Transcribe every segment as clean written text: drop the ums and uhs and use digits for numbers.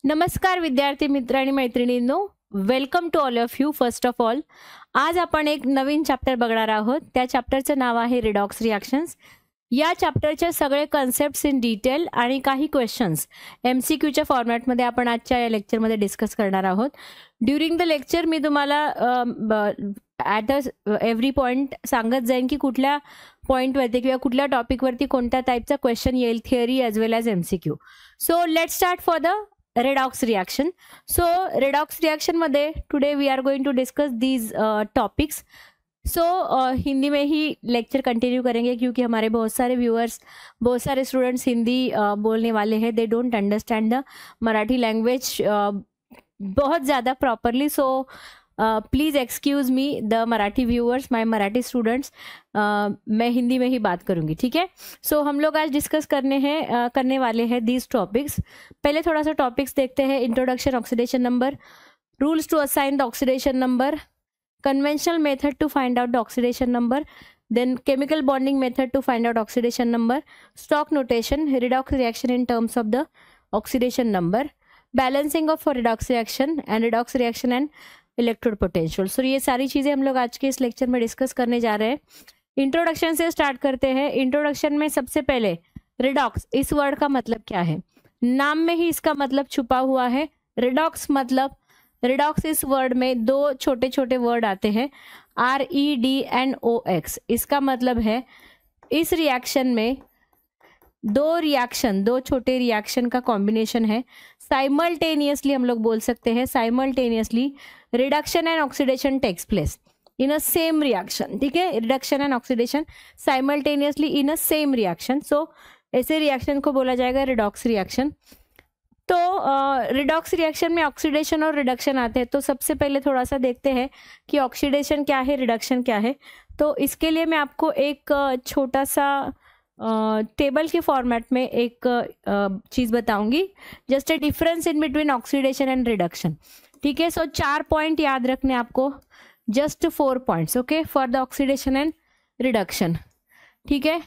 नमस्कार विद्यार्थी मित्र आणि मैत्रिणींनो, welcome to all of you. First of all, आज आपण एक नवीन चॅप्टर बघणार आहोत. त्या चॅप्टरचं नाव आहे रिडॉक्स रिॲक्शन्स. या चॅप्टरचे सगळे कन्सेप्ट्स इन डिटेल आणि काही क्वेश्चन्स MCQच्या फॉर्मॅटमध्ये आपण आजच्या या लेक्चरमध्ये डिस्कस करणार आहोत. ड्युरिंग द लेक्चर मी तुम्हाला ॲट एव्हरी पॉईंट सांगत जाईन की कुठल्या पॉईंटवरती किंवा कुठल्या टॉपिकवरती कोणत्या टाईपचा क्वेश्चन येईल, theory as well as MCQ. So let start for the redox reaction. So redox reaction मध्ये today we are going to discuss these topics. So Hindi में ही लेक्चर कंटिन्यू करेंगे क्योंकि हमारे बहुत सारे व्यूअर्स, बहुत सारे स्टूडेंट्स हिंदी बोलने वाले हैं. They don't understand the Marathi language बहुत ज़्यादा properly. So please excuse me the Marathi viewers, my Marathi students. मैं हिंदी में ही बात करूंगी, ठीक है. सो हम लोग आज डिस्कस करने वाले हैं दीज टॉपिक्स. पहले थोड़ा सा टॉपिक्स देखते हैं. Introduction, oxidation number, rules to assign the oxidation number, conventional method to find out the oxidation number, then chemical bonding method to find out oxidation number, stock notation, redox reaction in terms of the oxidation number, balancing of redox reaction and electrode potential. So ये सारी चीज़ें हम लोग आज के इस lecture में discuss करने जा रहे हैं. इंट्रोडक्शन से स्टार्ट करते हैं. इंट्रोडक्शन में सबसे पहले रिडॉक्स, इस वर्ड का मतलब क्या है? नाम में ही इसका मतलब छुपा हुआ है. रिडॉक्स मतलब, रिडॉक्स इस वर्ड में दो छोटे छोटे वर्ड आते हैं, REDNOX. इसका मतलब है इस रिएक्शन में दो छोटे रिएक्शन का कॉम्बिनेशन है. साइमल्टेनियसली हम लोग बोल सकते हैं, simultaneously reduction and oxidation takes place in a same reaction. ठीक है, reduction and oxidation simultaneously in a same reaction. So ऐसे रिएक्शन को बोला जाएगा रिडॉक्स रिएक्शन. तो रिडॉक्स रिएक्शन में ऑक्सीडेशन और रिडक्शन आते हैं. तो सबसे पहले थोड़ा सा देखते हैं कि ऑक्सीडेशन क्या है, रिडक्शन क्या है. तो इसके लिए मैं आपको एक छोटा सा टेबल के फॉर्मेट में एक चीज़ बताऊंगी. Just a difference in between oxidation and reduction. ठीक है. सो 4 पॉइंट याद रखने आपको, just 4 points, okay, for the oxidation and reduction. ठीक है.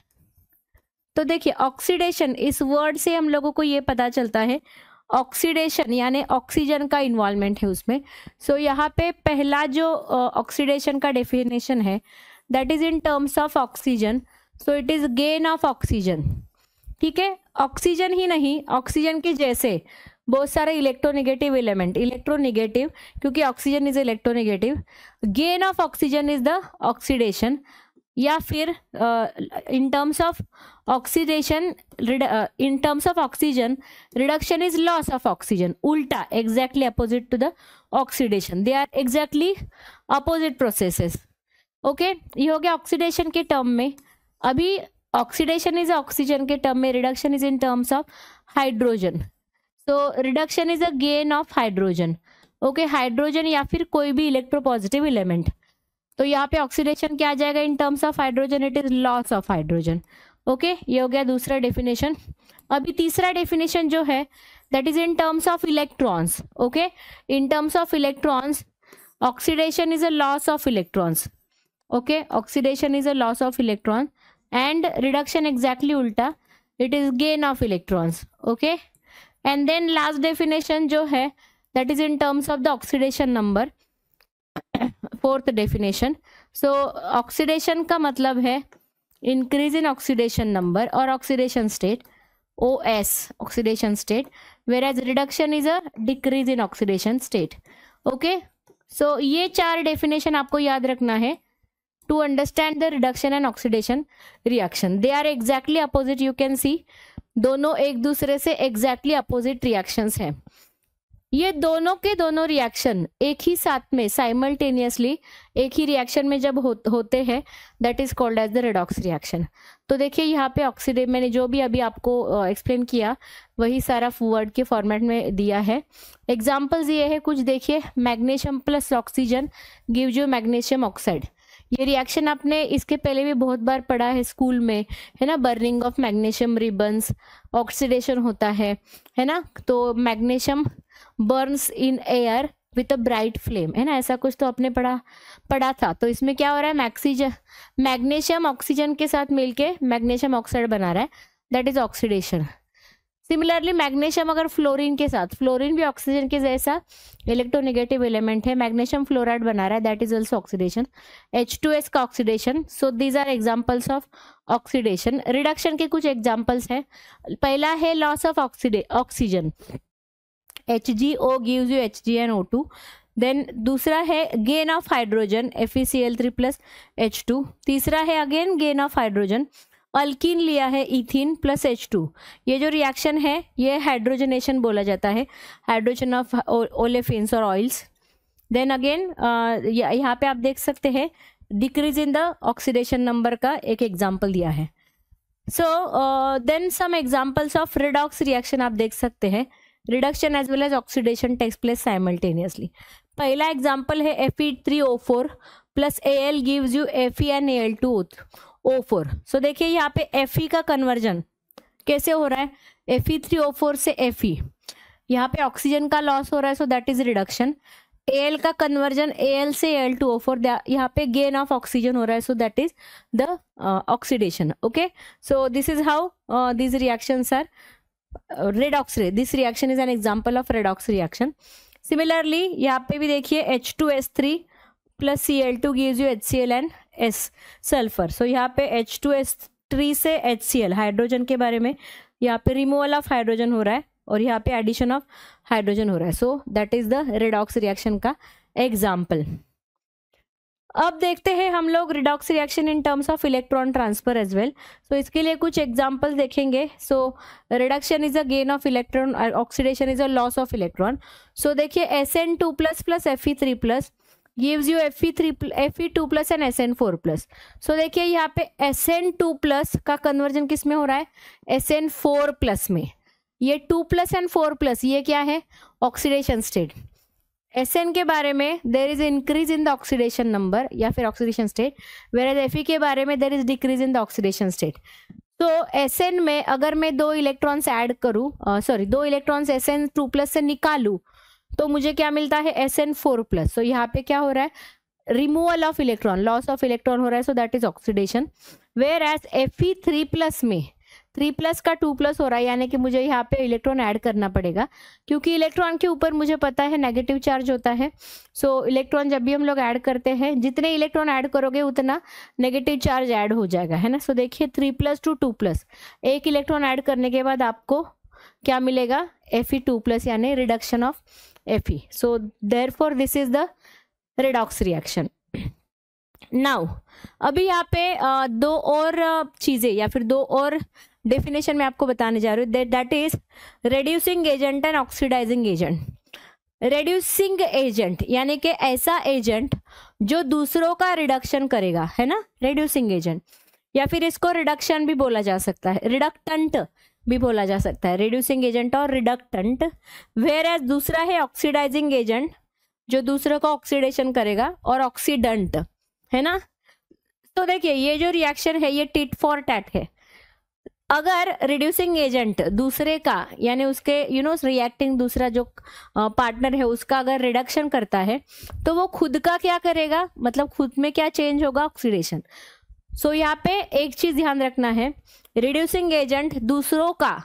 तो देखिए, ऑक्सीडेशन इस वर्ड से हम लोगों को ये पता चलता है, ऑक्सीडेशन यानी ऑक्सीजन का इन्वॉल्वमेंट है उसमें. सो यहाँ पे पहला जो ऑक्सीडेशन का डेफिनेशन है, that is in terms of oxygen. So it is gain of oxygen. ठीक है. ऑक्सीजन ही नहीं, ऑक्सीजन के जैसे बहुत सारे इलेक्ट्रोनेगेटिव एलिमेंट, इलेक्ट्रोनेगेटिव क्योंकि oxygen is electronegative. Gain of oxygen is the oxidation, या फिर in terms of oxidation, in terms of oxygen reduction is loss of oxygen. उल्टा, exactly opposite to the oxidation. They are exactly opposite processes. Okay, ये हो गया oxidation के term में. अभी oxidation is oxygen के टर्म में, reduction is in terms of hydrogen. So reduction is a gain of hydrogen. Okay, hydrogen या फिर कोई भी इलेक्ट्रोपॉजिटिव एलिमेंट. तो यहाँ पे ऑक्सीडेशन क्या आ जाएगा इन terms of hydrogen? It is loss of hydrogen. Okay, ये हो गया दूसरा डेफिनेशन. अभी तीसरा डेफिनेशन जो है, that is in terms of electrons. Okay, in terms of electrons oxidation is a loss of electrons. Okay, oxidation is a loss of electron and reduction exactly उल्टा, it is gain of electrons. Okay, and then last definition जो है, that is in terms of the oxidation number, fourth definition. So oxidation का मतलब है increase in oxidation number और oxidation state, OS oxidation state, where as reduction is a decrease in oxidation state. Okay, so ये 4 definition आपको याद रखना है to understand the reduction and oxidation reaction. They are exactly opposite. You can see, दोनों एक दूसरे से exactly opposite reactions हैं. ये दोनों के दोनों रिएक्शन एक ही साथ में साइमल्टेनियसली एक ही रिएक्शन में जब होते हैं, that is called as the redox reaction. तो देखिए यहाँ पे ऑक्सीडेशन मैंने जो भी अभी आपको एक्सप्लेन किया वही सारा वर्ड के फॉर्मेट में दिया है. एग्जाम्पल्स ये है कुछ, देखिए, magnesium plus oxygen gives you magnesium oxide. ये रिएक्शन आपने इसके पहले भी बहुत बार पढ़ा है स्कूल में, है ना. Burning of magnesium ribbons, oxidation होता है ना. तो magnesium Burns in air with a bright flame, है ना, ऐसा कुछ तो आपने पढ़ा था. तो इसमें क्या हो रहा है, मैग्नीशियम ऑक्सीजन के साथ मिलके मैग्नीशियम ऑक्साइड बना रहा है, that is oxidation. Similarly magnesium अगर फ्लोरीन के साथ, फ्लोरीन भी ऑक्सीजन के जैसा इलेक्ट्रोनेगेटिव एलिमेंट है, मैग्नीशियम फ्लोराइड बना रहा है, that is also oxidation, H2S का oxidation. So these are examples of oxidation. Reduction के कुछ एग्जांपल्स हैं. पहला है loss of oxygen, HgO gives you HgNO2. Then दूसरा है gain of hydrogen, FeCl3 plus H2. तीसरा है again gain of hydrogen, alkyne लिया है इथीन प्लस H2. ये जो रिएक्शन है ये हाइड्रोजनेशन बोला जाता है, हाइड्रोजन ऑफ ओलेफिन्स और ऑयल्स. देन अगेन यहाँ पे आप देख सकते हैं decrease in the oxidation number का एक एग्जाम्पल दिया है. So then some examples of redox reaction आप देख सकते हैं. Reduction as well as oxidation takes place simultaneously. पहला एग्जाम्पल है Fe3O4 plus Al gives you FeNal2O4. So देखिए यहाँ पे Fe का कन्वर्जन कैसे हो रहा है, Fe3O4 से Fe, यहाँ पे ऑक्सीजन का लॉस हो रहा है, so that is reduction. Al का कन्वर्जन Al से Al2O4, यहाँ पे गेन ऑफ ऑक्सीजन हो रहा है, so that is the oxidation. Okay, so this is how these reactions are redox. This reaction is an example of redox reaction. Similarly यहाँ पे भी देखिए H2S3 plus Cl2 gives you HCl and S sulphur. So यहाँ पे H2S3 से HCl hydrogen के बारे में, यहाँ पे रिमूवल ऑफ हाइड्रोजन हो रहा है और यहाँ पे एडिशन ऑफ हाइड्रोजन हो रहा है. So that is the redox reaction का एग्जाम्पल. अब देखते हैं हम लोग redox reaction in terms of electron transfer as well. So इसके लिए कुछ एग्जांपल देखेंगे. So reduction is a gain of electron, oxidation is a loss of electron. So देखिए SN2 plus plus Fe3 plus gives you Fe2 plus and SN4 plus. So देखिए यहाँ पे SN2 plus का conversion किस में हो रहा है, SN4 प्लस में. ये 2 प्लस एंड 4 प्लस ये क्या है, ऑक्सीडेशन स्टेट. Sn के बारे में there is increase in the oxidation number या फिर ऑक्सीडेशन स्टेट, वेयर Fe के बारे में there is decrease in the oxidation state. तो Sn में अगर मैं 2 इलेक्ट्रॉन्स ऐड करूँ, 2 इलेक्ट्रॉन्स SN2 प्लस से निकालूँ तो मुझे क्या मिलता है, SN4 प्लस. सो यहाँ पे क्या हो रहा है, removal of electron, loss of electron हो रहा है, so that is oxidation. Whereas Fe3 plus में 3 प्लस का 2 प्लस हो रहा है, यानी कि मुझे यहाँ पे इलेक्ट्रॉन ऐड करना पड़ेगा, क्योंकि इलेक्ट्रॉन के ऊपर मुझे पता है नेगेटिव चार्ज होता है. सो इलेक्ट्रॉन जब भी हम लोग ऐड करते हैं, जितने इलेक्ट्रॉन ऐड करोगे उतना नेगेटिव चार्ज ऐड हो जाएगा, है ना. सो देखिए 3 प्लस टू 2 प्लस, एक इलेक्ट्रॉन ऐड करने के बाद आपको क्या मिलेगा, Fe2 प्लस, यानी reduction of Fe. So therefore this is the redox reaction. Now अभी यहाँ पे 2 और चीजें या फिर 2 और डेफिनेशन मैं आपको बताने जा रही हूँ. That is reducing agent and oxidizing agent. Reducing agent यानी कि ऐसा एजेंट जो दूसरों का रिडक्शन करेगा, है ना, रेड्यूसिंग एजेंट, या फिर इसको रिडक्शन भी बोला जा सकता है, रिडक्टेंट भी बोला जा सकता है, रेड्यूसिंग एजेंट और रिडक्टेंट. वेयर एज दूसरा है ऑक्सीडाइजिंग एजेंट, जो दूसरों का ऑक्सीडेशन करेगा, और ऑक्सीडेंट, है ना. तो देखिए ये जो रिएक्शन है ये टिट फॉर टैट है. अगर रिड्यूसिंग एजेंट दूसरे का, यानी उसके रिएक्टिंग दूसरा जो पार्टनर है उसका अगर रिडक्शन करता है तो वो खुद का क्या करेगा, मतलब खुद में क्या चेंज होगा, ऑक्सीडेशन. सो यहाँ पे एक चीज ध्यान रखना है, रिड्यूसिंग एजेंट दूसरों का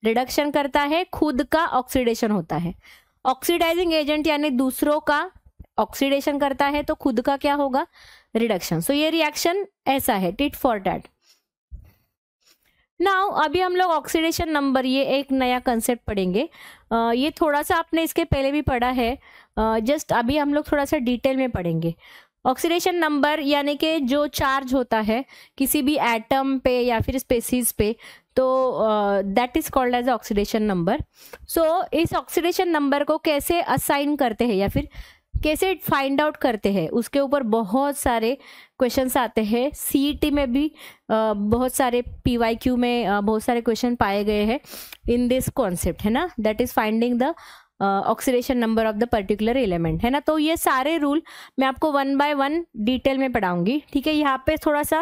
रिडक्शन करता है, खुद का ऑक्सीडेशन होता है. ऑक्सीडाइजिंग एजेंट यानी दूसरों का ऑक्सीडेशन करता है तो खुद का क्या होगा, रिडक्शन. सो ये रिएक्शन ऐसा है, टिट फॉर टैट. नाउ अभी हम लोग ऑक्सीडेशन नंबर, ये एक नया कंसेप्ट पढ़ेंगे. ये थोड़ा सा आपने इसके पहले भी पढ़ा है, जस्ट अभी हम लोग थोड़ा सा डिटेल में पढ़ेंगे. ऑक्सीडेशन नंबर यानी कि जो चार्ज होता है किसी भी एटम पे या फिर स्पेसीज पे, तो that is called as oxidation number. So इस ऑक्सीडेशन नंबर को कैसे असाइन करते हैं या फिर कैसे फाइंड आउट करते हैं, उसके ऊपर बहुत सारे क्वेश्चंस आते हैं. CET में भी बहुत सारे, PYQ में बहुत सारे क्वेश्चन पाए गए हैं इन दिस कॉन्सेप्ट, है ना, that is finding the oxidation number of the particular element, है ना. तो ये सारे रूल मैं आपको 1 बाय 1 डिटेल में पढ़ाऊंगी, ठीक है. यहाँ पे थोड़ा सा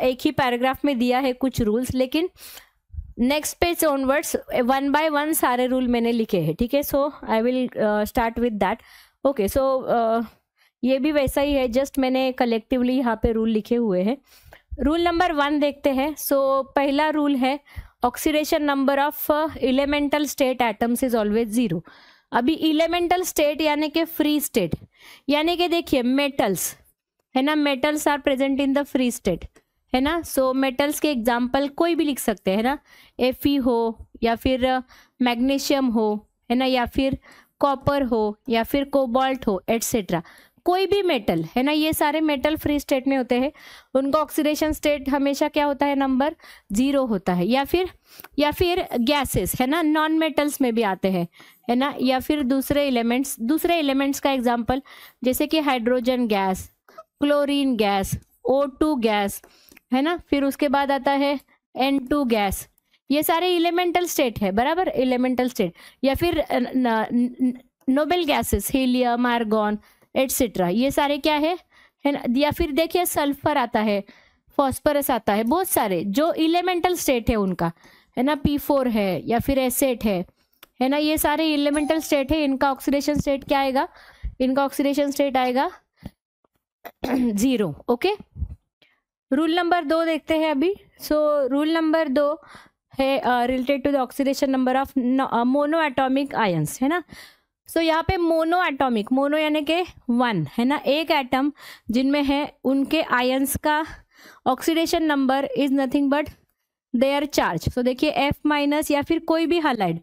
एक ही पैराग्राफ में दिया है कुछ रूल्स, लेकिन नेक्स्ट पेज ऑनवर्ड्स 1 बाय 1 सारे रूल मैंने लिखे हैं, ठीक है. So I will start with that. Okay, so ये भी वैसा ही है, जस्ट मैंने कलेक्टिवली यहाँ पे रूल लिखे हुए हैं. रूल नंबर 1 देखते हैं. सो पहला रूल है oxidation number of elemental state atoms is always 0। अभी इलेमेंटल स्टेट यानी कि फ्री स्टेट, यानी कि देखिए मेटल्स है ना, metals are present in the free state है ना। सो मेटल्स के एग्जाम्पल कोई भी लिख सकते हैं ना, Fe हो या फिर मैग्नीशियम हो है ना, या फिर कॉपर हो या फिर कोबाल्ट हो एटसेट्रा, कोई भी मेटल है ना, ये सारे मेटल फ्री स्टेट में होते हैं। उनका ऑक्सीडेशन स्टेट हमेशा क्या होता है, नंबर 0 होता है। या फिर गैसेस है ना, नॉन मेटल्स में भी आते हैं है ना, या फिर दूसरे एलिमेंट्स का एग्जांपल जैसे कि hydrogen gas, chlorine gas, O2 gas है ना, फिर उसके बाद आता है N2 गैस, ये सारे एलिमेंटल स्टेट है बराबर, एलिमेंटल स्टेट। या फिर noble gases, helium, argon etcetera, ये सारे क्या है ना। या फिर देखिए सल्फर आता है, फॉस्फरस आता है, बहुत सारे जो एलिमेंटल स्टेट है उनका है ना, P4 है या फिर S8 है ना, ये सारे एलिमेंटल स्टेट है। इनका ऑक्सीडेशन स्टेट क्या आएगा, इनका ऑक्सीडेशन स्टेट आएगा 0। ओके, रूल नंबर 2 देखते हैं अभी। सो रूल नंबर 2 है related to the oxidation number of monoatomic ions है ना। सो यहाँ पे मोनो एटॉमिक, मोनो यानी कि 1 है ना, एक एटम जिनमें है उनके आयंस का oxidation number is nothing but their charge. So देखिए F- या फिर कोई भी हालाइड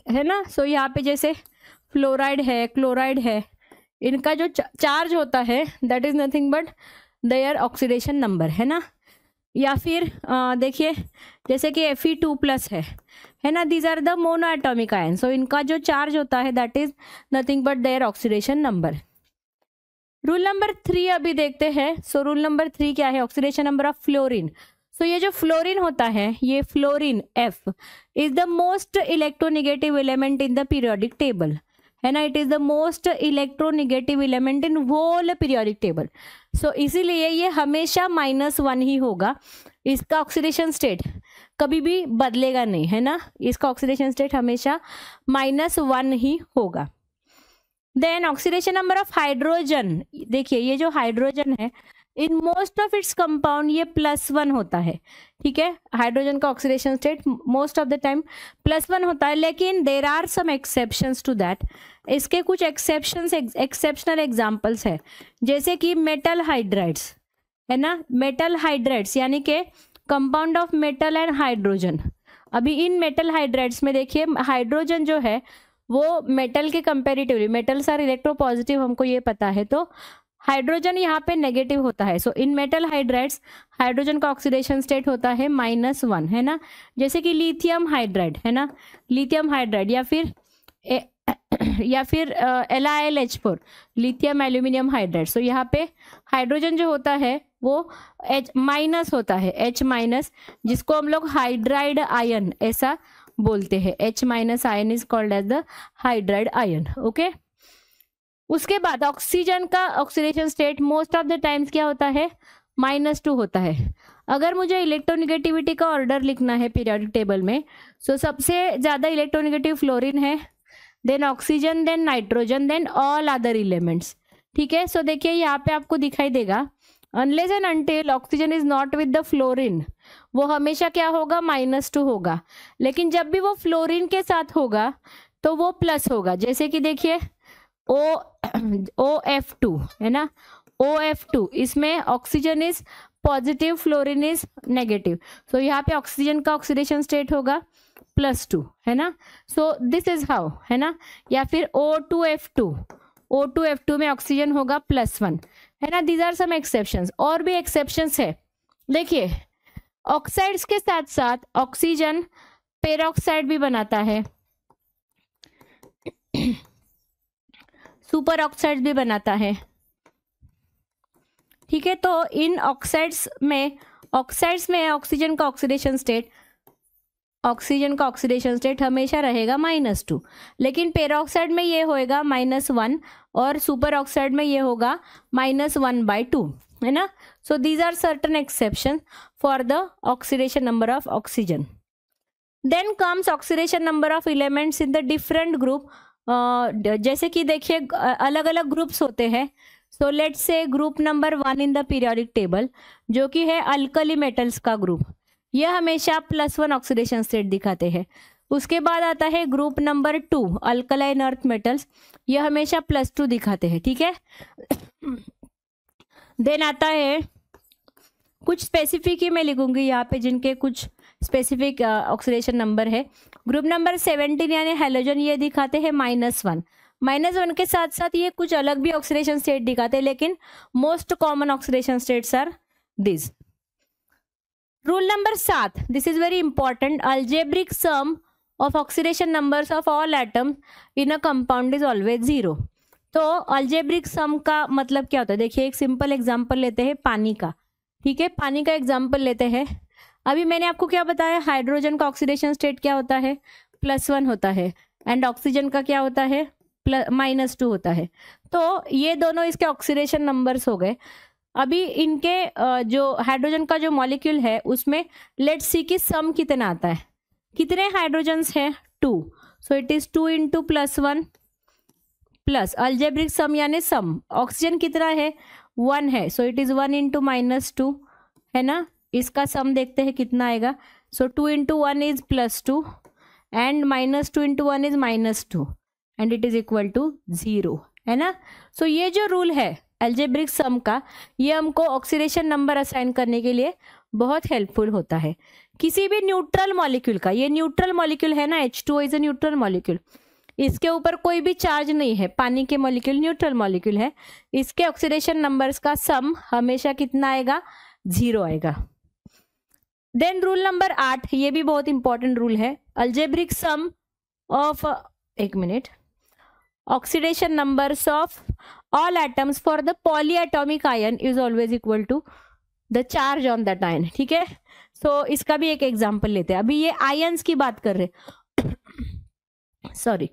है ना। सो यहाँ पे जैसे फ्लोराइड है, क्लोराइड है, इनका जो चार्ज होता है that is nothing but their oxidation number है ना। या फिर देखिए जैसे कि Fe2+ है ना, these are the monoatomic ion. So इनका जो चार्ज होता है that is nothing but their oxidation number. Rule number 3 अभी देखते हैं। सो रूल नंबर 3 क्या है, oxidation number of fluorine. So ये जो फ्लोरीन होता है, ये fluorine F is the most electronegative element in the periodic table है ना। It is the most electronegative element in whole periodic table. So इसीलिए ये हमेशा -1 ही होगा, इसका ऑक्सीडेशन स्टेट कभी भी बदलेगा नहीं है ना, इसका ऑक्सीडेशन स्टेट हमेशा -1 ही होगा। Then oxidation number of hydrogen, देखिए ये जो हाइड्रोजन है in most of its compound ये +1 होता है, ठीक है। हाइड्रोजन का oxidation state most of the time +1 होता है, लेकिन there are some exceptions to that. इसके कुछ एक्सेप्शनल एग्जांपल्स है, जैसे कि मेटल हाइड्राइड्स है ना, मेटल हाइड्राइड्स यानी कि compound of metal and hydrogen. अभी इन मेटल हाइड्राइड्स में देखिए हाइड्रोजन जो है वो मेटल के कंपेरेटिवली, मेटल्स आर इलेक्ट्रोपॉजिटिव हमको ये पता है, तो हाइड्रोजन यहाँ पे नेगेटिव होता है। सो इन मेटल हाइड्राइड्स हाइड्रोजन का ऑक्सीडेशन स्टेट होता है -1 है ना। जैसे कि लिथियम हाइड्राइड है ना, लिथियम हाइड्राइड या फिर LiLH4 लिथियम एल्यूमिनियम हाइड्राइड। सो यहाँ पे हाइड्रोजन जो होता है वो H- होता है, H-, जिसको हम लोग हाइड्राइड आयन ऐसा बोलते हैं। H- ion is called as the hydride ion. Okay, उसके बाद ऑक्सीजन का oxidation state most of the times क्या होता है, -2 होता है। अगर मुझे इलेक्ट्रोनेगेटिविटी का ऑर्डर लिखना है पीरियोडिक टेबल में, सो सबसे ज़्यादा इलेक्ट्रोनेगेटिव फ्लोरीन है, then oxygen, then nitrogen, then all other elements, ठीक है। सो देखिए यहाँ पे आपको दिखाई देगा unless and until oxygen is not with the fluorine, वो हमेशा क्या होगा, -2 होगा। लेकिन जब भी वो फ्लोरीन के साथ होगा तो वो प्लस होगा। जैसे कि देखिए OF2 है ना, OF2 इसमें oxygen is positive, fluorine is negative. So यहाँ पे ऑक्सीजन का ऑक्सीडेशन स्टेट होगा +2 है ना। सो दिस इज हाउ है ना। या फिर O2F2 में ऑक्सीजन होगा +1 है ना। दीज आर सम एक्सेप्शंस, और भी एक्सेप्शंस है। देखिए ऑक्साइड्स के साथ साथ ऑक्सीजन पेरोक्साइड भी बनाता है, सुपर ऑक्साइड भी बनाता है, ठीक है। तो इन ऑक्साइड्स में ऑक्सीजन का ऑक्सीडेशन स्टेट हमेशा रहेगा -2, लेकिन पेरोक्साइड में ये होएगा -1 और सुपर ऑक्साइड में ये होगा -1/2 है ना। So these are certain exception for the oxidation number of oxygen. Then comes oxidation number of elements in the different group. जैसे कि देखिए अलग अलग ग्रुप्स होते हैं। So let's say group number 1 in the periodic table जो कि है अल्कली मेटल्स का ग्रुप ये हमेशा +1 ऑक्सीडेशन स्टेट दिखाते हैं। उसके बाद आता है group number 2 alkaline earth metals, ये हमेशा +2 दिखाते हैं, ठीक है। देन आता है कुछ स्पेसिफिक ही मैं लिखूंगी यहाँ पे जिनके कुछ स्पेसिफिक ऑक्सीडेशन नंबर है। ग्रुप नंबर 17 यानी हेलोजन, ये दिखाते हैं -1। -1 के साथ साथ ये कुछ अलग भी ऑक्सीडेशन स्टेट दिखाते हैं, लेकिन most common oxidation states are this. Rule number 7, this is very important, algebraic sum of oxidation numbers of all atom in a compound is always 0। तो अल्जेब्रिक सम का मतलब क्या होता है, देखिए एक सिंपल एग्जांपल लेते हैं पानी का, ठीक है। पानी का एग्जांपल लेते हैं। अभी मैंने आपको क्या बताया, हाइड्रोजन का ऑक्सीडेशन स्टेट क्या होता है, +1 होता है, एंड ऑक्सीजन का क्या होता है, -2 होता है। तो ये दोनों इसके ऑक्सीडेशन नंबर्स हो गए। अभी इनके जो हाइड्रोजन का जो मॉलिक्यूल है उसमें लेट्स सी कि सम कितना आता है, कितने हाइड्रोजन्स हैं, 2। So it is 2 × +1 plus algebraic sum यानी सम, ऑक्सीजन कितना है, 1 है, सो इट इज 1 × -2 है ना। इसका सम देखते हैं कितना आएगा। So 2 × 1 is +2 and -2 × 1 is -2 and it is equal to 0 है ना। सो ये जो रूल है अलजेब्रिक सम का, ये हमको ऑक्सीडेशन नंबर असाइन करने के लिए बहुत हेल्पफुल होता है। किसी भी न्यूट्रल मॉलिक्यूल का, ये न्यूट्रल मॉलिक्यूल है ना, H2O is a neutral molecule, इसके ऊपर कोई भी चार्ज नहीं है, पानी के मॉलिक्यूल न्यूट्रल मॉलिक्यूल है, इसके ऑक्सीडेशन नंबर्स का सम हमेशा कितना आएगा, 0 आएगा। देन रूल नंबर 8, ये भी बहुत इंपॉर्टेंट रूल है, algebraic sum of oxidation numbers of all atoms for the polyatomic ion is always equal to the charge on that ion, ठीक है। सो इसका भी एक एग्जांपल लेते हैं। अभी ये आयन्स की बात कर रहे सॉरी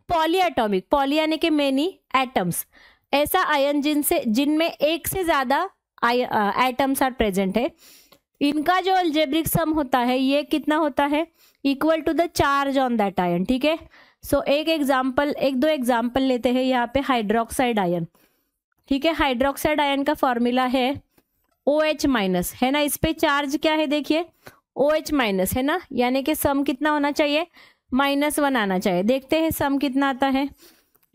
पॉलीएटॉमिक, पॉली यानी कि मेनी, एटम्स, ऐसा आयन जिनमें एक से ज्यादा एटम्स आर प्रेजेंट है, इनका जो अल्जेब्रिक सम होता है ये कितना होता है, equal to the charge on that ion, ठीक है। सो एक दो एग्जाम्पल लेते हैं। यहाँ पे हाइड्रोक्साइड आयन, ठीक है, हाइड्रोक्साइड आयन का फॉर्मूला है OH- है ना, इस पे चार्ज क्या है देखिए, OH- है ना, यानी कि सम कितना होना चाहिए, -1 आना चाहिए। देखते हैं सम कितना आता है,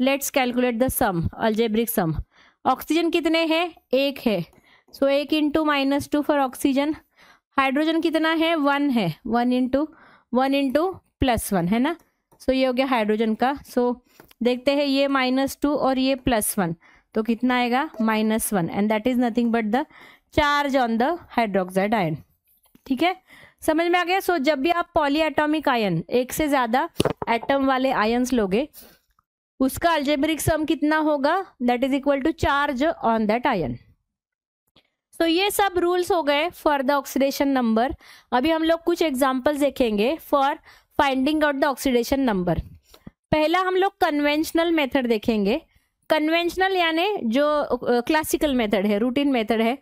let's calculate the sum, algebraic sum. Oxygen कितने हैं, 1 है, सो 1 × -2 फॉर ऑक्सीजन। हाइड्रोजन कितना है, 1 है, 1 × +1 है ना। सो ये हो गया हाइड्रोजन का। सो देखते हैं ये -2 और ये +1, तो कितना आएगा, -1, and that is nothing but the charge on the hydroxide ion, ठीक है, समझ में आ गया। सो जब भी आप पॉलीएटॉमिक आयन, एक से ज्यादा एटम वाले आयन्स लोगे, उसका अल्जेब्रिक सम कितना होगा, that is equal to charge on that ion. तो ये सब रूल्स हो गए फॉर द ऑक्सीडेशन नंबर। अभी हम लोग कुछ एग्जांपल्स देखेंगे for finding out the oxidation number. पहला हम लोग कन्वेंशनल मेथड देखेंगे। कन्वेंशनल यानी जो क्लासिकल मेथड है, रूटीन मेथड है।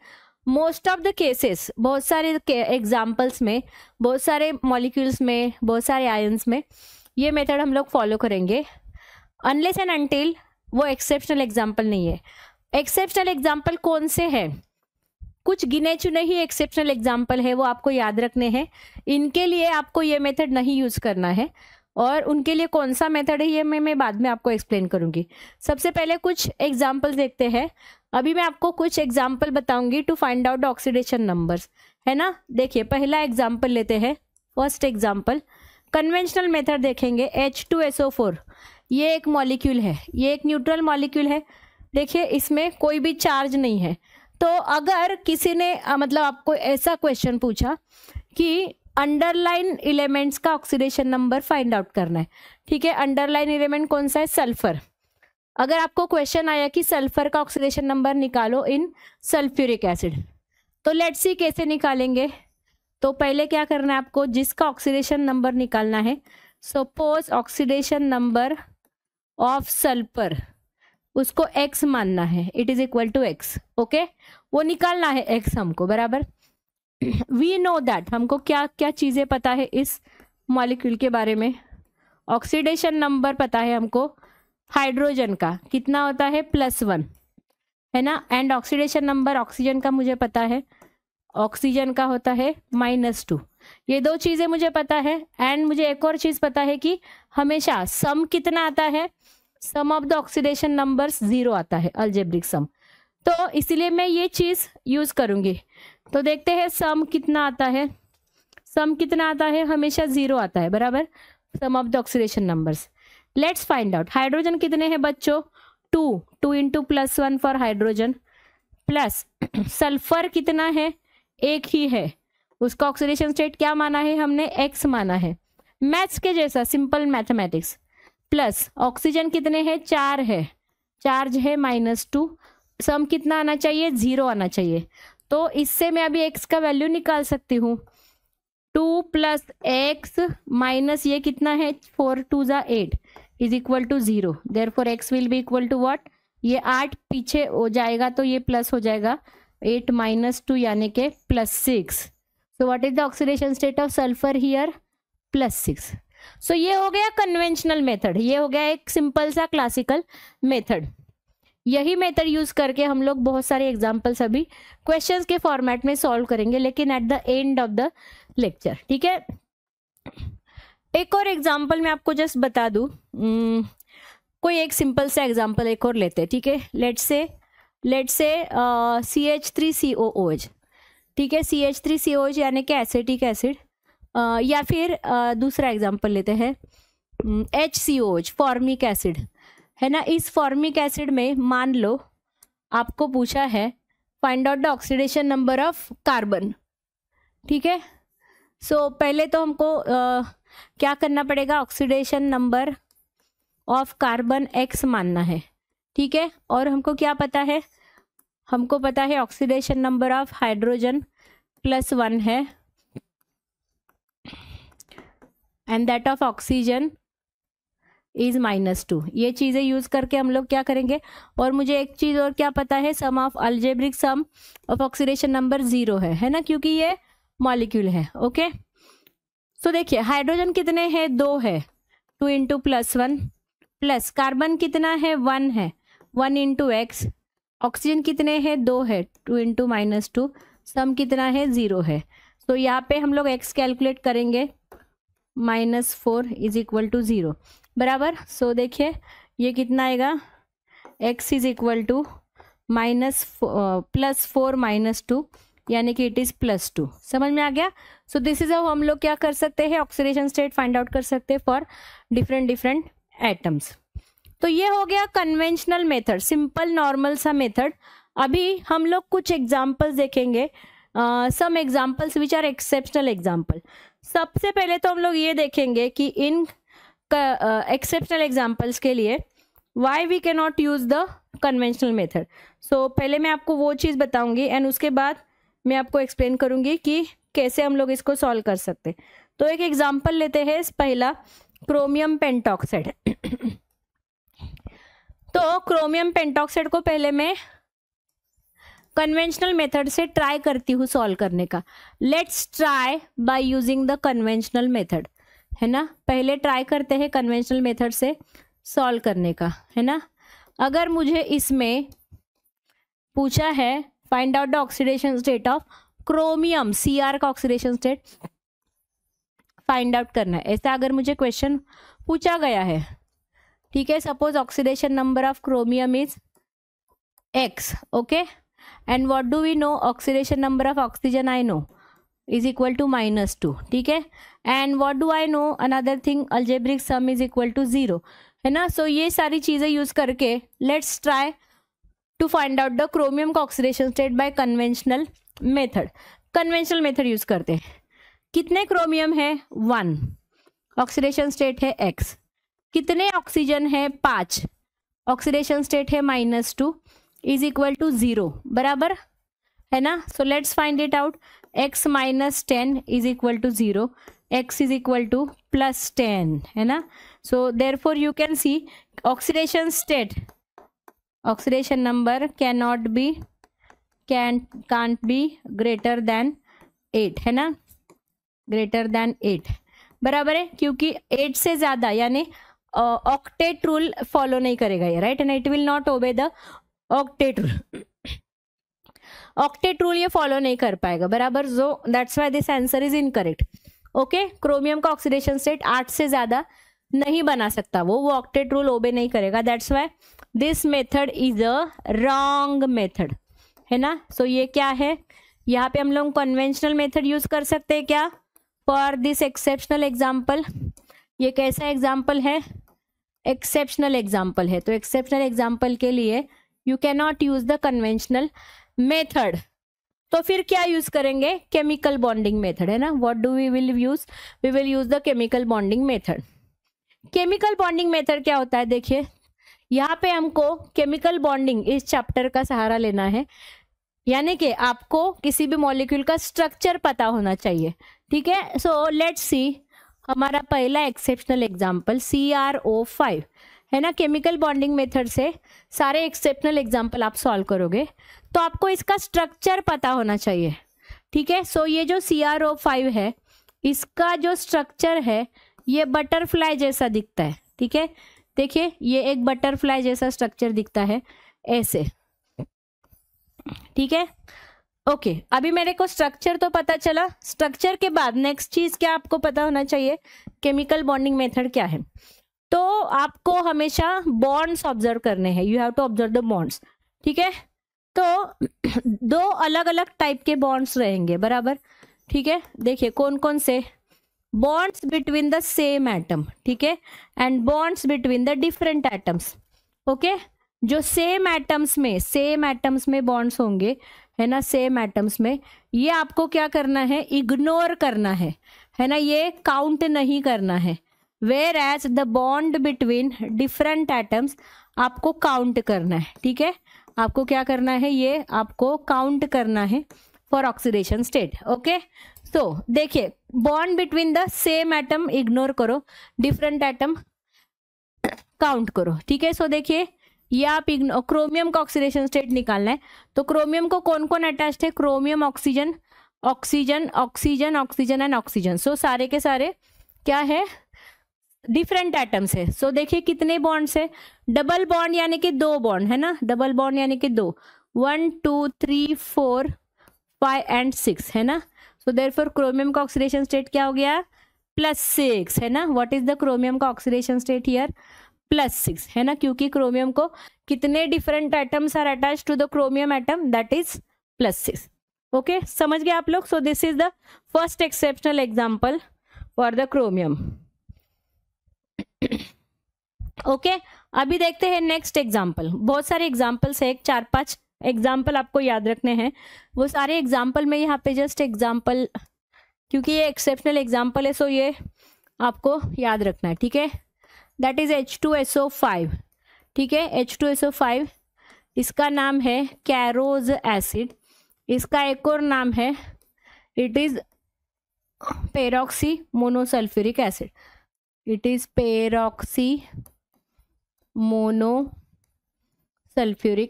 मोस्ट ऑफ द केसेस, बहुत सारे एग्जाम्पल्स में, बहुत सारे मॉलिक्यूल्स में, बहुत सारे आयन्स में ये मेथड हम लोग फॉलो करेंगे, अनलेस एंड अनटिल वो एक्सेप्शनल एग्जाम्पल नहीं है। एक्सेप्शनल एग्जाम्पल कौन से हैं, कुछ गिने चुने ही एक्सेप्शनल एग्जाम्पल है, वो आपको याद रखने हैं। इनके लिए आपको ये मेथड नहीं यूज करना है, और उनके लिए कौन सा मेथड है ये मैं बाद में आपको एक्सप्लेन करूंगी। सबसे पहले कुछ एग्जाम्पल देखते हैं। अभी मैं आपको कुछ एग्जाम्पल बताऊंगी to find out oxidation numbers, है ना। देखिए पहला एग्जाम्पल लेते हैं। फर्स्ट एग्जाम्पल कन्वेंशनल मेथड देखेंगे। H2SO4 ये एक मॉलिक्यूल है, ये एक न्यूट्रल मॉलिक्यूल है। देखिए इसमें कोई भी चार्ज नहीं है। तो अगर किसी ने मतलब आपको ऐसा क्वेश्चन पूछा कि अंडरलाइन एलिमेंट्स का ऑक्सीडेशन नंबर फाइंड आउट करना है, ठीक है, अंडरलाइन एलिमेंट कौन सा है, सल्फर। अगर आपको क्वेश्चन आया कि सल्फर का ऑक्सीडेशन नंबर निकालो इन सल्फ्यूरिक एसिड, तो लेट्स सी कैसे निकालेंगे। तो पहले क्या करना है आपको, जिसका ऑक्सीडेशन नंबर निकालना है, suppose oxidation number of sulphur, उसको x मानना है, it is equal to x, okay, वो निकालना है x हमको, बराबर। वी नो दैट, हमको क्या क्या चीजें पता है इस मॉलिक्यूल के बारे में। ऑक्सीडेशन नंबर पता है हमको, हाइड्रोजन का कितना होता है, +1, है ना, एंड ऑक्सीडेशन नंबर ऑक्सीजन का मुझे पता है, ऑक्सीजन का होता है -2। ये दो चीज़ें मुझे पता है। एंड मुझे एक और चीज़ पता है कि हमेशा सम कितना आता है, sum of the oxidation numbers 0 आता है, अलजेब्रिक सम। तो इसीलिए मैं ये चीज़ यूज़ करूँगी। तो देखते हैं सम कितना आता है। सम कितना आता है, हमेशा 0 आता है, बराबर, sum of the oxidation numbers. Let's find out hydrogen कितने हैं बच्चों, 2 into +1 for hydrogen, plus sulphur कितना है, एक ही है, उसका ऑक्सीडेशन स्टेट क्या माना है हमने, x माना है, मैथ्स के जैसा, सिंपल मैथमेटिक्स। प्लस ऑक्सीजन कितने हैं, 4 है, चार्ज है -2, सम कितना आना चाहिए, 0 आना चाहिए। तो इससे मैं अभी x का वैल्यू निकाल सकती हूँ, 2 + x माइनस ये कितना है, 4 2 = 8 is equal to 0। Therefore x will be equal to what, ये 8 पीछे हो जाएगा तो ये प्लस हो जाएगा, 8 - 2 यानी के +6। So what is the oxidation state of sulphur here, +6। सो ये हो गया कन्वेंशनल मेथड, ये हो गया एक सिंपल सा क्लासिकल मेथड। यही मेथड यूज करके हम लोग बहुत सारे एग्जाम्पल्स अभी क्वेश्चंस के फॉर्मेट में सॉल्व करेंगे, लेकिन at the end of the lecture, ठीक है। एक और एग्जाम्पल मैं आपको जस्ट बता दूं, कोई एक सिंपल सा एग्जाम्पल एक और लेते हैं, ठीक है। लेट्स से CH3COOH, ठीक है, CH3COOH यानी कि एसिटिक एसिड, या फिर दूसरा एग्जाम्पल लेते हैं HCOOH, फॉर्मिक एसिड, है ना। इस फॉर्मिक एसिड में मान लो आपको पूछा है find out the oxidation number of carbon, ठीक है। सो पहले तो हमको क्या करना पड़ेगा, oxidation number of carbon x मानना है, ठीक है। और हमको क्या पता है, हमको पता है ऑक्सीडेशन नंबर ऑफ हाइड्रोजन +1 है and that of oxygen is -2। ये चीज़ें यूज करके हम लोग क्या करेंगे, और मुझे एक चीज़ और क्या पता है, sum of algebraic sum of oxidation number 0 है ना, क्योंकि ये मॉलिक्यूल है, ओके। सो देखिए हाइड्रोजन कितने हैं, 2 है, 2 इंटू +1, प्लस कार्बन कितना है, 1 है, 1 इंटू x, ऑक्सीजन कितने हैं, 2 है, 2 इंटू -2, सम कितना है, 0 है। तो यहाँ पे हम लोग x कैलकुलेट करेंगे, -4 इज इक्वल टू 0, बराबर। सो देखिए ये कितना आएगा, x इज इक्वल टू +4 -2 यानी कि इट इज +2। समझ में आ गया। सो दिस इज हाउ हम लोग क्या कर सकते हैं, ऑक्सीडेशन स्टेट फाइंड आउट कर सकते हैं फॉर डिफरेंट एटम्स। तो ये हो गया कन्वेंशनल मेथड, सिंपल नॉर्मल सा मेथड। अभी हम लोग कुछ एग्जांपल्स देखेंगे, some examples which are exceptional example. सबसे पहले तो हम लोग ये देखेंगे कि इन एक्सेप्शनल एग्जांपल्स के लिए why we can not use the conventional method. So पहले मैं आपको वो चीज़ बताऊंगी एंड उसके बाद मैं आपको एक्सप्लेन करूंगी कि कैसे हम लोग इसको सॉल्व कर सकते हैं। तो एक एग्जांपल लेते हैं, पहला क्रोमियम पेंटॉक्साइड। तो क्रोमियम पेंटॉक्साइड को पहले मैं कन्वेंशनल मेथड से ट्राई करती हूँ सॉल्व करने का। Let's try bye using the conventional method, है ना। पहले ट्राई करते हैं कन्वेंशनल मेथड से सॉल्व करने का, है ना। अगर मुझे इसमें पूछा है find out the oxidation state of chromium, Cr का ऑक्सीडेशन स्टेट फाइंड आउट करना है, ऐसा अगर मुझे क्वेश्चन पूछा गया है, ठीक है। Suppose oxidation number of chromium is x, okay, and what do we know, oxidation number of oxygen I know is equal to -2, ठीक है। And what do I know, another thing, algebraic sum is equal to 0, है ना। So ये सारी चीजें use करके let's try to find out the chromium का oxidation state by conventional method. Conventional method use करते हैं। कितने क्रोमियम है, 1, ऑक्सीडेशन स्टेट है x, कितने ऑक्सीजन है, 5, ऑक्सीडेशन स्टेट है -2 इज इक्वल टू 0, बराबर, है ना। So let's find it out, x - 10 is equal to 0, x is equal to +10, है ना। So therefore you can see oxidation state, oxidation number cannot be, can't be greater than 8, है ना, greater than 8, बराबर है, क्योंकि 8 से ज्यादा यानी ऑक्टेट रूल फॉलो नहीं करेगा ये, right, and it will not obey the octet rule. Octet rule ये फॉलो नहीं कर पाएगा, बराबर, जो that's why this answer is incorrect. Okay, chromium का ऑक्सीडेशन स्टेट 8 से ज्यादा नहीं बना सकता, वो ऑक्टेट रूल ओबे नहीं करेगा, that's why this method is a wrong method, है ना। सो ये क्या है, यहाँ पे हम लोग कन्वेंशनल मेथड यूज कर सकते हैं क्या फॉर दिस एक्सेप्शनल एग्जाम्पल। ये कैसा एग्जाम्पल है, एक्सेप्शनल एग्जाम्पल है, तो एक्सेप्शनल एग्जाम्पल के लिए you can not use the conventional method, तो फिर क्या यूज करेंगे, केमिकल बॉन्डिंग मेथड, है ना। What do we will use, we will use the chemical bonding method. Chemical bonding method क्या होता है, देखिए यहाँ पे हमको केमिकल बॉन्डिंग इस चैप्टर का सहारा लेना है, यानी कि आपको किसी भी मॉलिक्यूल का स्ट्रक्चर पता होना चाहिए, ठीक है। सो लेट्स सी, हमारा पहला एक्सेप्शनल एग्जाम्पल CrO5 है ना। केमिकल बॉन्डिंग मेथड से सारे एक्सेप्शनल एग्जाम्पल आप सॉल्व करोगे तो आपको इसका स्ट्रक्चर पता होना चाहिए, ठीक है। सो ये जो CrO5 है, इसका जो स्ट्रक्चर है ये बटरफ्लाई जैसा दिखता है, ठीक है। देखिए ये एक बटरफ्लाई जैसा स्ट्रक्चर दिखता है ऐसे, ठीक है। ओके, अभी मेरे को स्ट्रक्चर तो पता चला, स्ट्रक्चर के बाद नेक्स्ट चीज क्या आपको पता होना चाहिए, केमिकल बॉन्डिंग मेथड क्या है। तो आपको हमेशा बॉन्ड्स ऑब्जर्व करने हैं, you have to observe the bonds, ठीक है। तो दो अलग अलग टाइप के बॉन्ड्स रहेंगे, बराबर, ठीक है। देखिए कौन कौन से, bonds between the same atom, ठीक है, and bonds between the different atoms. Okay, जो सेम एटम्स में बॉन्ड्स होंगे, है ना, सेम एटम्स में, ये आपको क्या करना है, इग्नोर करना है ना, ये काउंट नहीं करना है। Whereas the bond between different atoms आपको काउंट करना है, ठीक है। आपको क्या करना है, ये आपको काउंट करना है फॉर ऑक्सीडेशन स्टेट। ओके, तो देखिए bond between the same atom ignore करो, डिफरेंट एटम काउंट करो, ठीक है। सो देखिए ये आप क्रोमियम का ऑक्सीडेशन स्टेट निकालना है, तो क्रोमियम को कौन कौन अटैच्ड है, chromium oxygen oxygen oxygen oxygen and oxygen. So सारे के सारे क्या है, डिफरेंट एटम्स है। सो देखिए कितने बॉन्ड्स है, डबल बॉन्ड यानी कि 2 बॉन्ड, है ना, डबल बॉन्ड यानी कि 2, 1 2 3 4 5 एंड 6, है ना। सो देयरफॉर क्रोमियम का ऑक्सीडेशन स्टेट क्या हो गया, +6, है ना। व्हाट इज द क्रोमियम का ऑक्सीडेशन स्टेट हियर, +6, है ना, क्योंकि क्रोमियम को कितने different atoms are attached to the chromium atom, that is +6। Okay, समझ गए आप लोग। So this is the first exceptional example for the chromium. Okay, अभी देखते हैं नेक्स्ट एग्जांपल। बहुत सारे एग्जांपल्स है, 4-5 एग्जाम्पल आपको याद रखने हैं, वो सारे एग्जाम्पल में यहाँ पे जस्ट एग्जाम्पल, क्योंकि ये एक्सेप्शनल एग्जाम्पल है, सो ये आपको याद रखना है, ठीक है। दैट इज H2SO5, ठीक है, H2SO5, इसका नाम है कैरोज एसिड, इसका एक और नाम है, it is peroxy monosulphuric acid, it is peroxy monosulphuric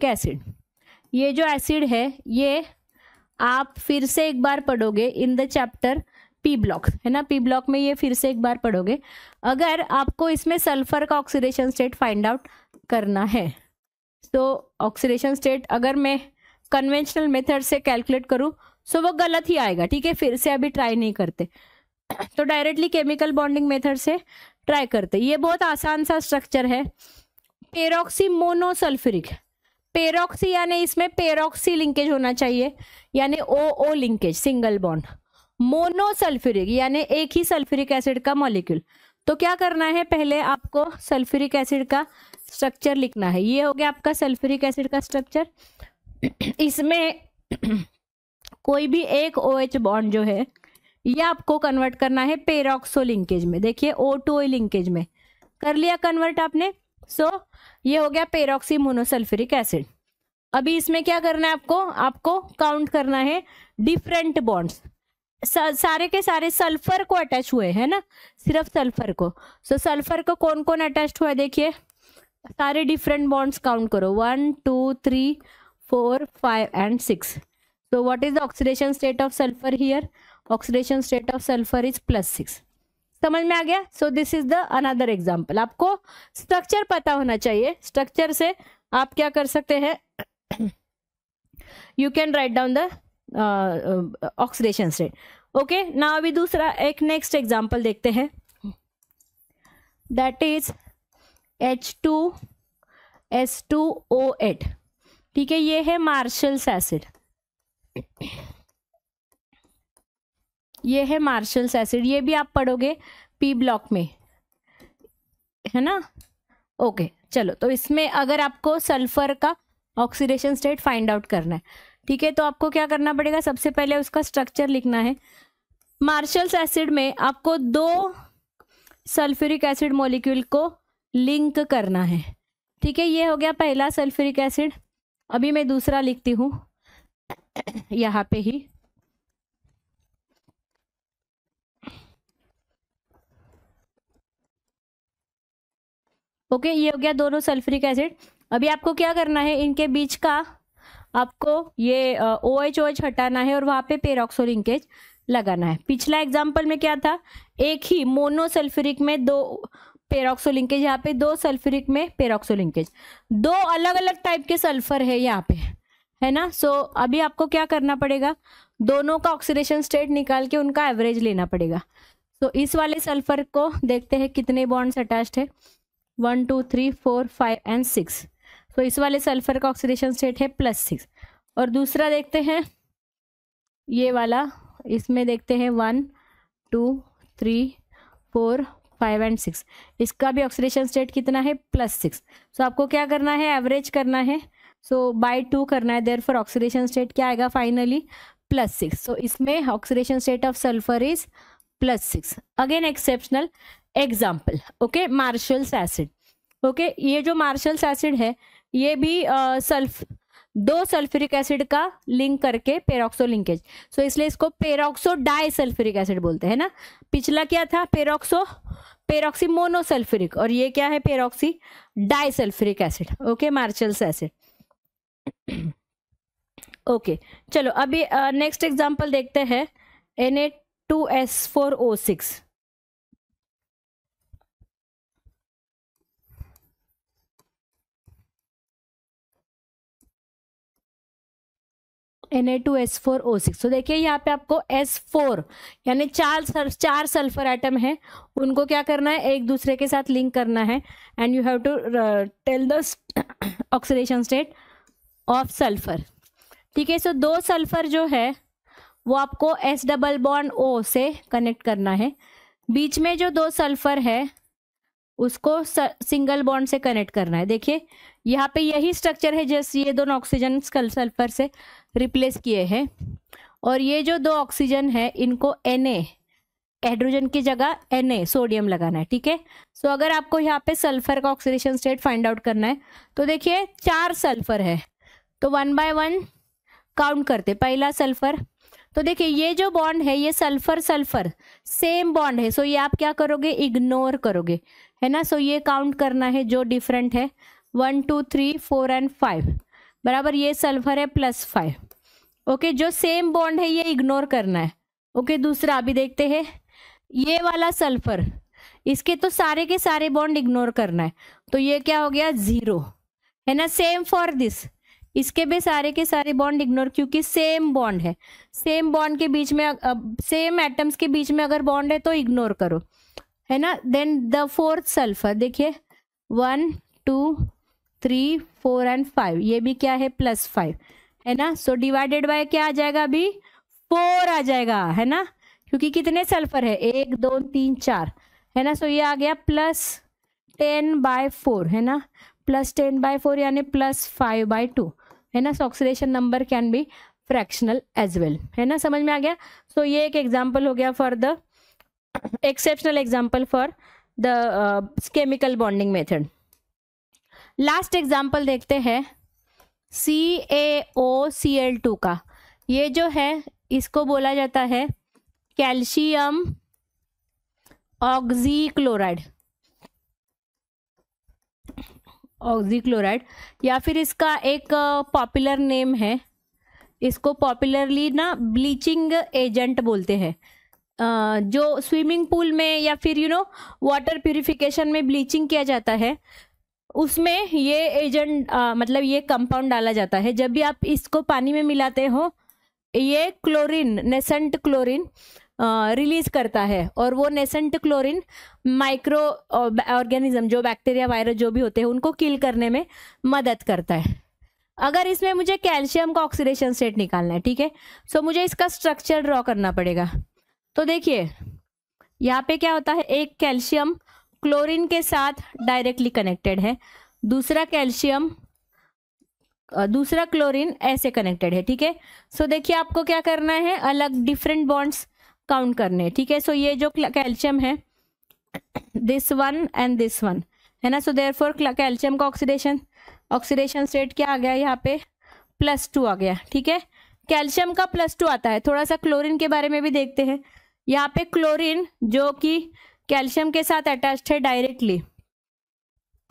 acid. ये जो एसिड है ये आप फिर से एक बार पढ़ोगे इन द चैप्टर पी ब्लॉक, है ना, पी ब्लॉक में ये फिर से एक बार पढ़ोगे अगर आपको इसमें सल्फर का ऑक्सीडेशन स्टेट फाइंड आउट करना है। तो ऑक्सीडेशन स्टेट अगर मैं कन्वेंशनल मेथड से कैलकुलेट करूँ सो वो गलत ही आएगा, ठीक है, फिर से अभी ट्राई नहीं करते, तो डायरेक्टली केमिकल बॉन्डिंग मेथड से ट्राई करते। ये बहुत आसान सा स्ट्रक्चर है, पेरोक्सी मोनोसल्फ्यूरिक, पेरोक्सी यानी इसमें पेरोक्सी लिंकेज होना चाहिए, यानी ओ लिंकेज, सिंगल बॉन्ड, मोनोसल्फ्यूरिक यानी एक ही सल्फ्यूरिक एसिड का मॉलिक्यूल। तो क्या करना है, पहले आपको सल्फ्यूरिक एसिड का स्ट्रक्चर लिखना है। ये हो गया आपका सल्फ्यूरिक एसिड का स्ट्रक्चर, इसमें कोई भी एक OH बॉन्ड जो है ये आपको कन्वर्ट करना है पेरोक्सो लिंकेज में। देखिए O2O लिंकेज में कर लिया कन्वर्ट आपने, सो ये हो गया पेरोक्सी मोनोसल्फ्यूरिक एसिड। अभी इसमें क्या करना है आपको काउंट करना है डिफरेंट बॉन्ड्स, सारे के सारे सल्फर को अटैच हुए हैं ना, सिर्फ सल्फर को। सो सल्फर को कौन कौन अटैच हुआ है, देखिए सारे डिफरेंट बॉन्ड्स काउंट करो, 1 2 3 4 5 and 6। So what is the oxidation state of sulphur here, oxidation state of sulphur is +6। समझ में आ गया। So this is the another example. आपको स्ट्रक्चर पता होना चाहिए, स्ट्रक्चर से आप क्या कर सकते हैं, you can write down the oxidation state. Okay, now अभी दूसरा एक नेक्स्ट एग्जाम्पल देखते हैं, that is H2S2O8. ठीक है, ये है मार्शल्स एसिड, ये है मार्शल्स एसिड, ये भी आप पढ़ोगे पी ब्लॉक में, है ना। ओके चलो, तो इसमें अगर आपको सल्फर का ऑक्सीडेशन स्टेट फाइंड आउट करना है, ठीक है, तो आपको क्या करना पड़ेगा, सबसे पहले उसका स्ट्रक्चर लिखना है। मार्शल्स एसिड में आपको 2 सल्फ्यूरिक एसिड मॉलिक्यूल को लिंक करना है, ठीक है, ये हो गया पहला सल्फ्यूरिक एसिड। अभी मैं दूसरा लिखती हूँ यहाँ पे ही, ओके, ये हो गया दोनों सल्फ्यूरिक एसिड। अभी आपको क्या करना है, इनके बीच का आपको ये OH हटाना है और वहाँ पे पेरोक्सो लिंकेज लगाना है। पिछला एग्जाम्पल में क्या था, एक ही मोनोसल्फ्यूरिक में 2 पेरोक्सो लिंकेज, यहाँ पे 2 सल्फ्यूरिक में पेरोक्सो लिंकेज, 2 अलग अलग टाइप के सल्फर है यहाँ पे, है ना। सो अभी आपको क्या करना पड़ेगा, दोनों का ऑक्सीडेशन स्टेट निकाल के उनका एवरेज लेना पड़ेगा। तो इस वाले सल्फर को देखते हैं कितने बॉन्ड्स अटैच्ड है, 1 2 3 4 5 एंड 6। तो इस वाले सल्फर का ऑक्सीडेशन स्टेट है +6। और दूसरा देखते हैं ये वाला, इसमें देखते हैं 1 2 3 4 5 एंड 6, इसका भी ऑक्सीडेशन स्टेट कितना है, +6। सो आपको क्या करना है, एवरेज करना है, सो बाय 2 करना है, देयरफॉर ऑक्सीडेशन स्टेट क्या आएगा फाइनली, +6। सो इसमें oxidation state of sulphur is +6। Again exceptional example, okay, Marshall's acid. Okay, ये जो मार्शल्स एसिड है ये भी 2 सल्फ्यूरिक एसिड का लिंक करके पेरोक्सो लिंकेज, सो इसलिए इसको पेरोक्सो डाई सल्फ्यूरिक एसिड बोलते हैं ना। पिछला क्या था, पेरोक्सी मोनोसल्फ्यूरिक, और ये क्या है, peroxy di sulphuric acid. Okay, Marshall's acid. Okay चलो, अभी नेक्स्ट एग्जांपल देखते हैं, Na2S4O6। Na2S4O6। तो देखिए यहाँ पे आपको S4 यानी 4 सल्फर एटम है, उनको क्या करना है, एक दूसरे के साथ लिंक करना है, and you have to tell the oxidation state of sulphur. ठीक है, सो 2 सल्फर जो है वो आपको S+O से कनेक्ट करना है, बीच में जो 2 सल्फर है उसको सिंगल बॉन्ड से कनेक्ट करना है। देखिए यहाँ पे यही स्ट्रक्चर है जैसे ये दोनों ऑक्सीजन सल्फर से रिप्लेस किए हैं, और ये जो 2 ऑक्सीजन है इनको Na, हाइड्रोजन की जगह Na सोडियम लगाना है। ठीक है, सो अगर आपको यहाँ पे सल्फर का ऑक्सीडेशन स्टेट फाइंड आउट करना है तो देखिए 4 सल्फर है, तो 1 बाय 1 काउंट करते, पहला सल्फर, तो देखिए ये जो बॉन्ड है ये सल्फर सल्फर सेम बॉन्ड है, सो ये आप क्या करोगे, इग्नोर करोगे, है ना। सो ये काउंट करना है जो डिफरेंट है, 1 2 3 4 एंड 5 बराबर, ये सल्फर है +5। ओके, जो सेम बॉन्ड है ये इग्नोर करना है। ओके, दूसरा अभी देखते हैं, ये वाला सल्फर, इसके तो सारे के सारे बॉन्ड इग्नोर करना है, तो ये क्या हो गया, 0, है ना। सेम फॉर दिस, इसके भी सारे के सारे बॉन्ड इग्नोर, क्योंकि सेम बॉन्ड है, सेम बॉन्ड के बीच में, सेम एटम्स के बीच में अगर बॉन्ड है तो इग्नोर करो, है ना। देन द 4th सल्फर, देखिए 1 2 3 4 एंड 5, ये भी क्या है, +5, है ना। सो डिवाइडेड बाय क्या आ जाएगा, अभी 4 आ जाएगा, है ना, क्योंकि कितने सल्फर है, 1 2 3 4, है ना। सो ये आ गया +10/4, है ना, +10/4 यानी +5/2, है ना। So oxidation number can be fractional as well, है ना, समझ में आ गया। सो ये एक एग्जाम्पल हो गया for the exceptional example for the chemical bonding method. Last example देखते हैं CaOCl2 का। ये जो है इसको बोला जाता है कैल्शियम ऑक्सीक्लोराइड, या फिर इसका एक पॉपुलर नेम है, इसको पॉपुलरली ना ब्लीचिंग एजेंट बोलते हैं। जो स्विमिंग पूल में या फिर वाटर प्यूरिफिकेशन में ब्लीचिंग किया जाता है, उसमें ये एजेंट मतलब ये कंपाउंड डाला जाता है। जब भी आप इसको पानी में मिलाते हो, ये क्लोरीन, नेसेंट क्लोरीन रिलीज करता है, और वो नेसेंट क्लोरीन माइक्रो ऑर्गेनिज्म, जो बैक्टीरिया वायरस जो भी होते हैं, उनको किल करने में मदद करता है। अगर इसमें मुझे कैल्शियम का ऑक्सीडेशन स्टेट निकालना है, ठीक है, सो मुझे इसका स्ट्रक्चर ड्रॉ करना पड़ेगा। तो देखिए यहाँ पे क्या होता है, एक कैल्शियम क्लोरीन के साथ डायरेक्टली कनेक्टेड है, दूसरा क्लोरीन ऐसे कनेक्टेड है, ठीक है। सो देखिए आपको क्या करना है, अलग डिफरेंट बॉन्ड्स काउंट करने हैं, ठीक है। सो ये जो कैल्शियम है, this one and this one, है ना। सो देयरफॉर कैल्शियम का ऑक्सीडेशन स्टेट क्या आ गया यहाँ पे, +2 आ गया, ठीक है। कैल्शियम का +2 आता है। थोड़ा सा क्लोरीन के बारे में भी देखते हैं। यहाँ पे क्लोरीन जो कि कैल्शियम के साथ अटैच्ड है डायरेक्टली,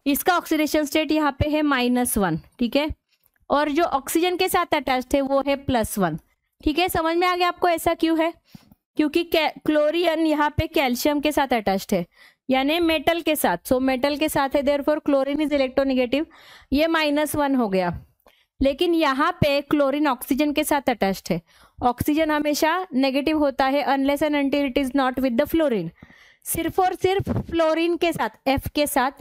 इसका ऑक्सीडेशन स्टेट यहाँ पे है -1, ठीक है। और जो ऑक्सीजन के साथ अटैच्ड है वो है +1, ठीक है। समझ में आ गया आपको ऐसा क्यों है, क्योंकि क्लोरीन यहाँ पे कैल्शियम के साथ अटैच्ड है, यानी मेटल के साथ। सो मेटल के साथ है, देयरफॉर क्लोरीन इज इलेक्ट्रोनेगेटिव, ये -1 हो गया। लेकिन यहाँ पे क्लोरीन ऑक्सीजन के साथ अटैच्ड है। ऑक्सीजन हमेशा नेगेटिव होता है unless and until it is not with the fluorine. सिर्फ और सिर्फ फ्लोरीन के साथ, F के साथ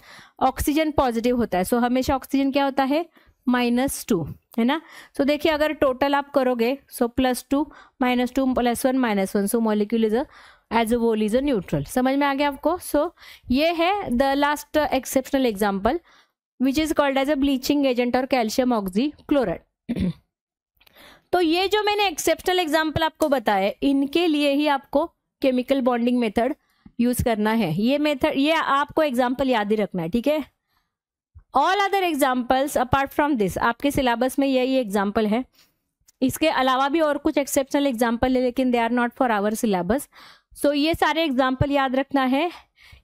ऑक्सीजन पॉजिटिव होता है। सो हमेशा ऑक्सीजन क्या होता है, -2, है ना। सो देखिए अगर टोटल आप करोगे, so +2 -2 +1 -1, so molecule is as a whole is a neutral. समझ में आ गया आपको। सो ये है the last exceptional example which is called as a bleaching agent और कैल्शियम ऑक्सीक्लोराइड। तो ये जो मैंने एक्सेप्शनल एग्जाम्पल आपको बताया, इनके लिए ही आपको केमिकल बॉन्डिंग मेथड यूज करना है। ये मेथड, ये आपको एग्जाम्पल याद ही रखना है, ठीक है। All other examples apart from this, आपके सिलेबस में यही एग्जाम्पल है। इसके अलावा भी और कुछ एक्सेप्शनल एग्जाम्पल है, लेकिन they are not for our syllabus. So ये सारे एग्जाम्पल याद रखना है।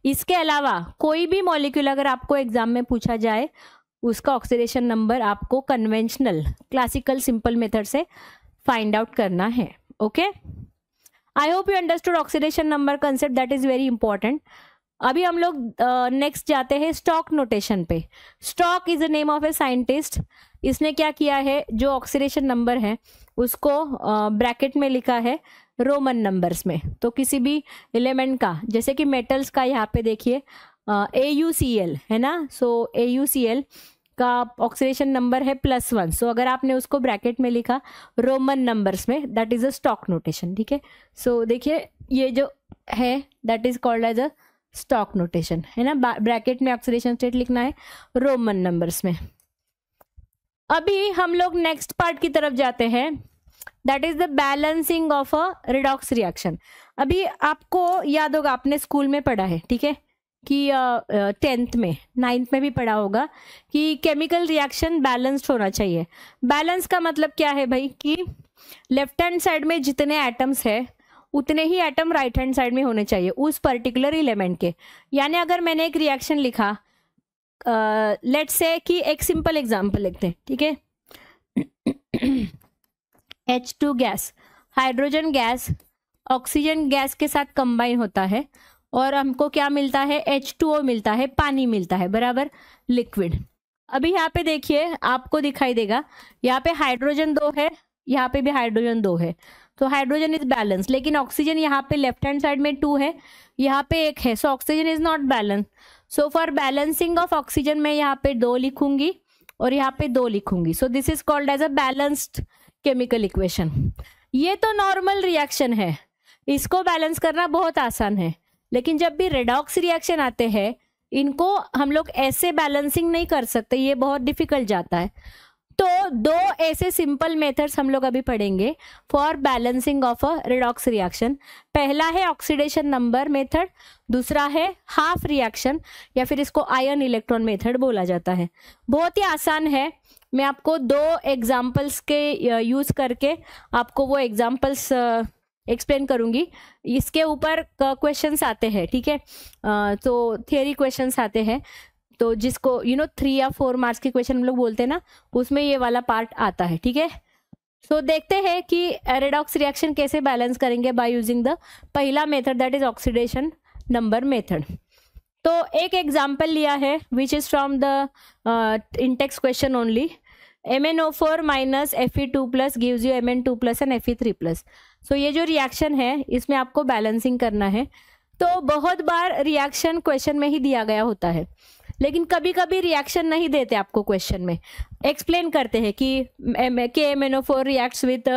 इसके अलावा कोई भी मॉलिक्यूल अगर आपको एग्जाम में पूछा जाए, उसका ऑक्सीडेशन नंबर आपको कन्वेंशनल क्लासिकल सिंपल मेथड से फाइंड आउट करना है। Okay, I hope you understood oxidation number concept, that is very important. अभी हम लोग नेक्स्ट जाते हैं स्टॉक नोटेशन पे। Stock is the name of a scientist. इसने क्या किया है, जो ऑक्सीडेशन नंबर है उसको ब्रैकेट में लिखा है रोमन नंबर्स में। तो किसी भी एलिमेंट का, जैसे कि मेटल्स का यहाँ पे देखिए AuCl है ना। सो AuCl का ऑक्सीडेशन नंबर है +1। सो अगर आपने उसको ब्रैकेट में लिखा रोमन नंबर्स में, that is a stock notation, ठीक है। सो देखिए ये जो है that is called as a stock notation, है ना। ब्रैकेट में ऑक्सीडेशन स्टेट लिखना है रोमन नंबर्स में। अभी हम लोग नेक्स्ट पार्ट की तरफ जाते हैं, that is the balancing of a redox reaction. अभी आपको याद होगा, आपने स्कूल में पढ़ा है, ठीक है, कि 10th में 9th में भी पढ़ा होगा कि केमिकल रिएक्शन बैलेंस्ड होना चाहिए। बैलेंस का मतलब क्या है भाई, कि लेफ्ट हैंड साइड में जितने एटम्स है उतने ही एटम राइट हैंड साइड में होने चाहिए उस पर्टिकुलर एलिमेंट के। यानी अगर मैंने एक रिएक्शन लिखा, लेट्स से कि एक सिंपल एग्जांपल लिखते हैं, ठीक है। H2 gas, hydrogen gas oxygen gas के साथ कंबाइन होता है और हमको क्या मिलता है, H2O मिलता है, पानी मिलता है, बराबर, लिक्विड। अभी यहाँ पे देखिए आपको दिखाई देगा, यहाँ पे हाइड्रोजन 2 है, यहाँ पे भी हाइड्रोजन 2 है, तो हाइड्रोजन इज बैलेंस। लेकिन ऑक्सीजन यहाँ पे लेफ्ट हैंड साइड में 2 है, यहाँ पे 1 है, so oxygen is not balance. So for balancing of oxygen मैं यहाँ पे 2 लिखूंगी और यहाँ पे 2 लिखूंगी। So this is called as a balanced chemical equation. ये तो नॉर्मल रिएक्शन है, इसको बैलेंस करना बहुत आसान है। लेकिन जब भी रेडॉक्स रिएक्शन आते हैं, इनको हम लोग ऐसे बैलेंसिंग नहीं कर सकते, ये बहुत डिफिकल्ट जाता है। तो 2 ऐसे सिंपल मेथड्स हम लोग अभी पढ़ेंगे for balancing of a redox reaction. पहला है ऑक्सीडेशन नंबर मेथड, दूसरा है हाफ रिएक्शन या फिर इसको आयन इलेक्ट्रॉन मेथड बोला जाता है। बहुत ही आसान है, मैं आपको 2 एग्जाम्पल्स के यूज करके आपको वो एग्जाम्पल्स एक्सप्लेन करूंगी। इसके ऊपर क्वेश्चंस आते हैं, ठीक है, तो थियरी क्वेश्चंस आते हैं, तो जिसको 3 या 4 मार्क्स के क्वेश्चन हम लोग बोलते हैं ना, उसमें ये वाला पार्ट आता है, ठीक है। सो देखते हैं कि रेडॉक्स रिएक्शन कैसे बैलेंस करेंगे बाय यूजिंग द पहला method, that is oxidation number method. तो एक एग्जाम्पल लिया है which is from the intext question only. MnO4 minus Fe2 plus gives you Mn2 plus and Fe3 plus. So ये जो reaction है इसमें आपको बैलेंसिंग करना है. तो बहुत बार रिएक्शन क्वेश्चन में ही दिया गया होता है, लेकिन कभी कभी रिएक्शन नहीं देते आपको क्वेश्चन में. एक्सप्लेन करते हैं कि KMnO4 रिएक्ट्स विथ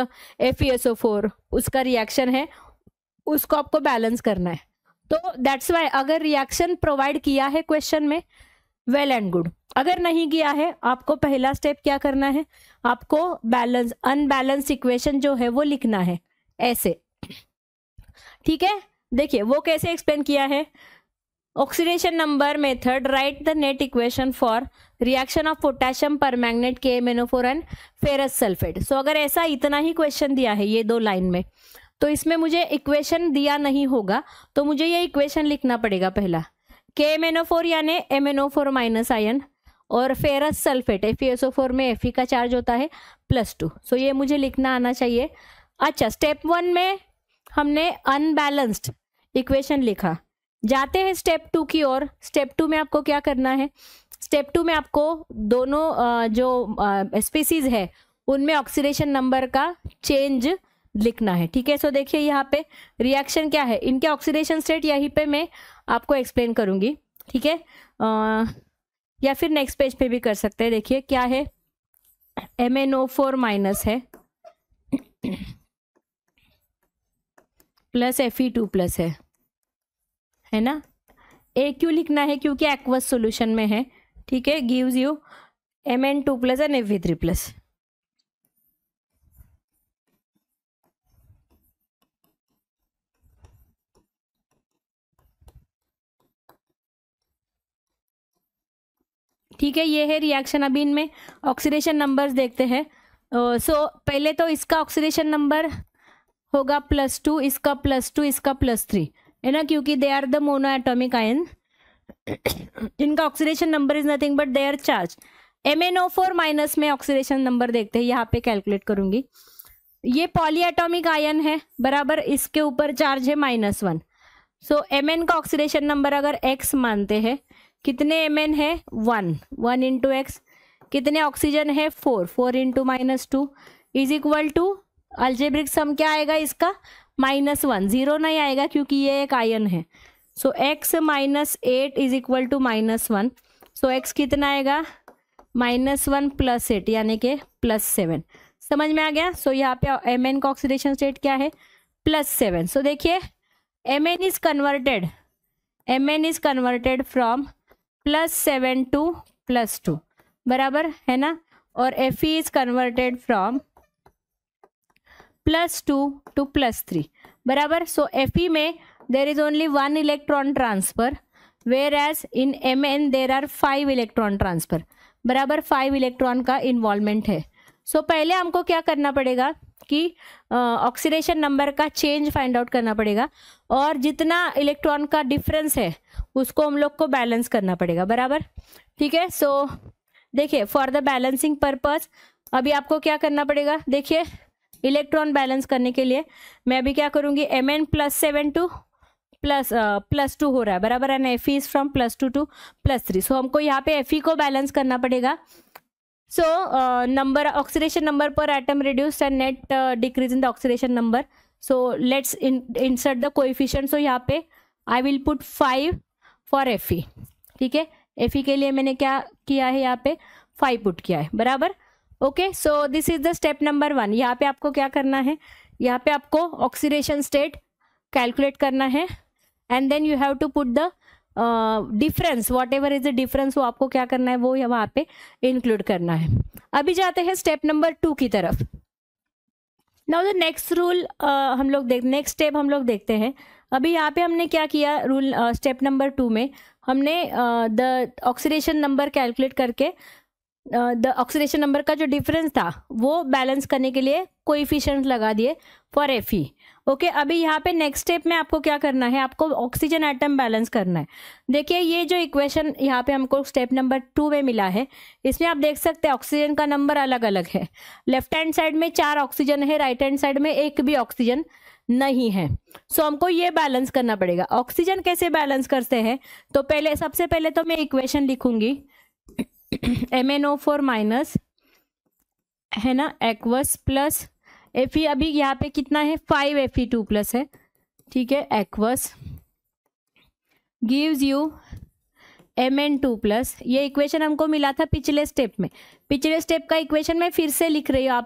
FeSO4, उसका रिएक्शन है, उसको आपको बैलेंस करना है. तो दैट्स वाई अगर रिएक्शन प्रोवाइड किया है क्वेश्चन में, वेल एंड गुड. अगर नहीं किया है, आपको पहला स्टेप क्या करना है, आपको बैलेंस अनबैलेंस इक्वेशन जो है वो लिखना है ऐसे. ठीक है, देखिए वो कैसे एक्सप्लेन किया है. Oxidation number method, write the net equation for reaction of potassium permanganate KMnO4 and ferrous sulphate. So अगर ऐसा इतना ही क्वेश्चन दिया है ये 2 लाइन में, तो इसमें मुझे इक्वेशन दिया नहीं होगा, तो मुझे ये इक्वेशन लिखना पड़ेगा. पहला KMnO4 यानी MnO4 माइनस आयन, और फेरस सल्फेट FeSO4 में Fe का चार्ज होता है +2. सो ये मुझे लिखना आना चाहिए. अच्छा, स्टेप 1 में हमने अनबैलेंस्ड इक्वेशन लिखा. जाते हैं स्टेप 2 की ओर. स्टेप 2 में आपको क्या करना है, स्टेप 2 में आपको दोनों जो स्पीसीज है उनमें ऑक्सीडेशन नंबर का चेंज लिखना है. ठीक है, सो देखिए यहाँ पे रिएक्शन क्या है, इनके ऑक्सीडेशन स्टेट यहीं पे मैं आपको एक्सप्लेन करूंगी. ठीक है, या फिर नेक्स्ट पेज पे भी कर सकते हैं. देखिए क्या है, MnO4 माइनस है प्लस Fe2 प्लस है ना. ए क्यों लिखना है, क्योंकि एक्वस सॉल्यूशन में है. ठीक है, gives you Mn2 plus and Fe3 plus. ठीक है, ये है रिएक्शन. अभी इनमें ऑक्सीडेशन नंबर्स देखते हैं. सो पहले तो इसका ऑक्सीडेशन नंबर होगा +2, इसका +2, इसका +3 है ना, क्योंकि they are the monoatomic ion. इनका oxidation number is nothing but their charge. MnO4 minus में ऑक्सीडेशन नंबर देखते हैं, यहाँ पे कैलकुलेट करूंगी. ये पॉली एटॉमिक आयन है बराबर, इसके ऊपर चार्ज है -1. सो Mn का ऑक्सीडेशन नंबर अगर x मानते हैं, कितने Mn है 1 इंटू एक्स, कितने ऑक्सीजन है 4 into -2 is equal to algebraic sum क्या आएगा इसका -1. 0 नहीं आएगा क्योंकि ये एक आयन है. So x -8 is equal to -1. So x कितना आएगा -1 + 8 यानी कि +7. समझ में आ गया. सो यहाँ पे Mn का ऑक्सीडेशन स्टेट क्या है +7. सो देखिए Mn is converted from +7 to +2 बराबर है ना, और Fe is converted from +2 to +3 बराबर. सो Fe में there is only 1 electron transfer, whereas in Mn there are 5 electron transfer बराबर. 5 इलेक्ट्रॉन का इन्वॉल्वमेंट है. सो पहले हमको क्या करना पड़ेगा कि ऑक्सीडेशन नंबर का चेंज फाइंड आउट करना पड़ेगा, और जितना इलेक्ट्रॉन का डिफरेंस है उसको हम लोग को बैलेंस करना पड़ेगा बराबर. ठीक है, सो देखिए फॉर द बैलेंसिंग पर्पस अभी आपको क्या करना पड़ेगा. देखिए इलेक्ट्रॉन बैलेंस करने के लिए मैं अभी क्या करूंगी, Mn +7 टू +2 हो रहा है बराबर, and Fe is from +2 to +3. So हमको यहाँ पे Fe को बैलेंस करना पड़ेगा. So number oxidation number per atom reduced and net decrease in the oxidation number. So let's insert the coefficient. So यहाँ पे I will put 5 for Fe. ठीक है, Fe के लिए मैंने क्या किया है, यहाँ पे 5 पुट किया है बराबर. Okay, so this is the step number 1. यहाँ पे आपको क्या करना है, यहाँ पे आपको ऑक्सीडेशन स्टेट कैलकुलेट करना है, and then you have to put the difference, whatever is the difference, वो आपको क्या करना है, वो वहाँ पे इंक्लूड करना है. अभी जाते हैं स्टेप नंबर 2 की तरफ. Now the next rule next step हम लोग देखते हैं. अभी यहाँ पे हमने क्या किया, रूल स्टेप नंबर 2 में हमने द ऑक्सीडेशन नंबर कैलकुलेट करके द ऑक्सीडेशन नंबर का जो डिफरेंस था वो बैलेंस करने के लिए कोएफिशिएंट लगा दिए फॉर Fe. ओके, अभी यहाँ पे नेक्स्ट स्टेप में आपको क्या करना है, आपको ऑक्सीजन एटम बैलेंस करना है. देखिए ये जो इक्वेशन यहाँ पे हमको स्टेप नंबर 2 में मिला है, इसमें आप देख सकते हैं ऑक्सीजन का नंबर अलग अलग है. लेफ्ट हैंड साइड में 4 ऑक्सीजन है, राइट हैंड साइड में एक भी ऑक्सीजन नहीं है। सो हमको ये बैलेंस करना पड़ेगा। ऑक्सीजन कैसे बैलेंस करते हैं, तो पहले सबसे पहले तो मैं इक्वेशन लिखूंगी MnO4 माइनस है ना एक्वस प्लस Fe, अभी यहाँ पे कितना है 5 Fe2 प्लस है, ठीक है, aqueous gives you Mn2 plus. ये इक्वेशन हमको मिला था पिछले स्टेप में। पिछले स्टेप का इक्वेशन मैं फिर से लिख रही हूँ।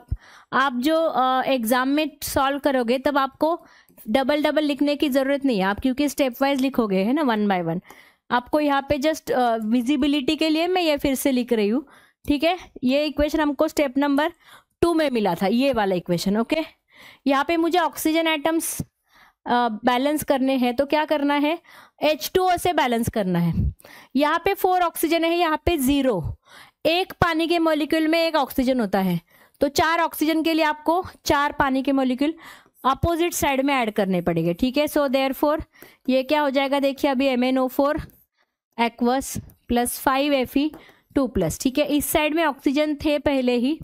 आप जो एग्जाम में सॉल्व करोगे तब आपको डबल डबल लिखने की ज़रूरत नहीं है, आप क्योंकि स्टेप वाइज लिखोगे है ना, 1 बाय 1। आपको यहाँ पे जस्ट विजिबिलिटी के लिए मैं ये फिर से लिख रही हूँ, ठीक है। ये इक्वेशन हमको स्टेप नंबर 2 में मिला था, ये वाला इक्वेशन, ओके। यहाँ पे मुझे ऑक्सीजन एटम्स बैलेंस करने हैं, तो क्या करना है, H2O से बैलेंस करना है। यहाँ पे 4 ऑक्सीजन है, यहाँ पे 0। एक पानी के मॉलिक्यूल में 1 ऑक्सीजन होता है, तो 4 ऑक्सीजन के लिए आपको 4 पानी के मॉलिक्यूल अपोजिट साइड में ऐड करने पड़ेंगे, ठीक है। सो देयरफॉर ये क्या हो जाएगा, देखिए अभी MnO4 aqueous plus 5 Fe2 plus, ठीक है। इस साइड में ऑक्सीजन थे पहले ही,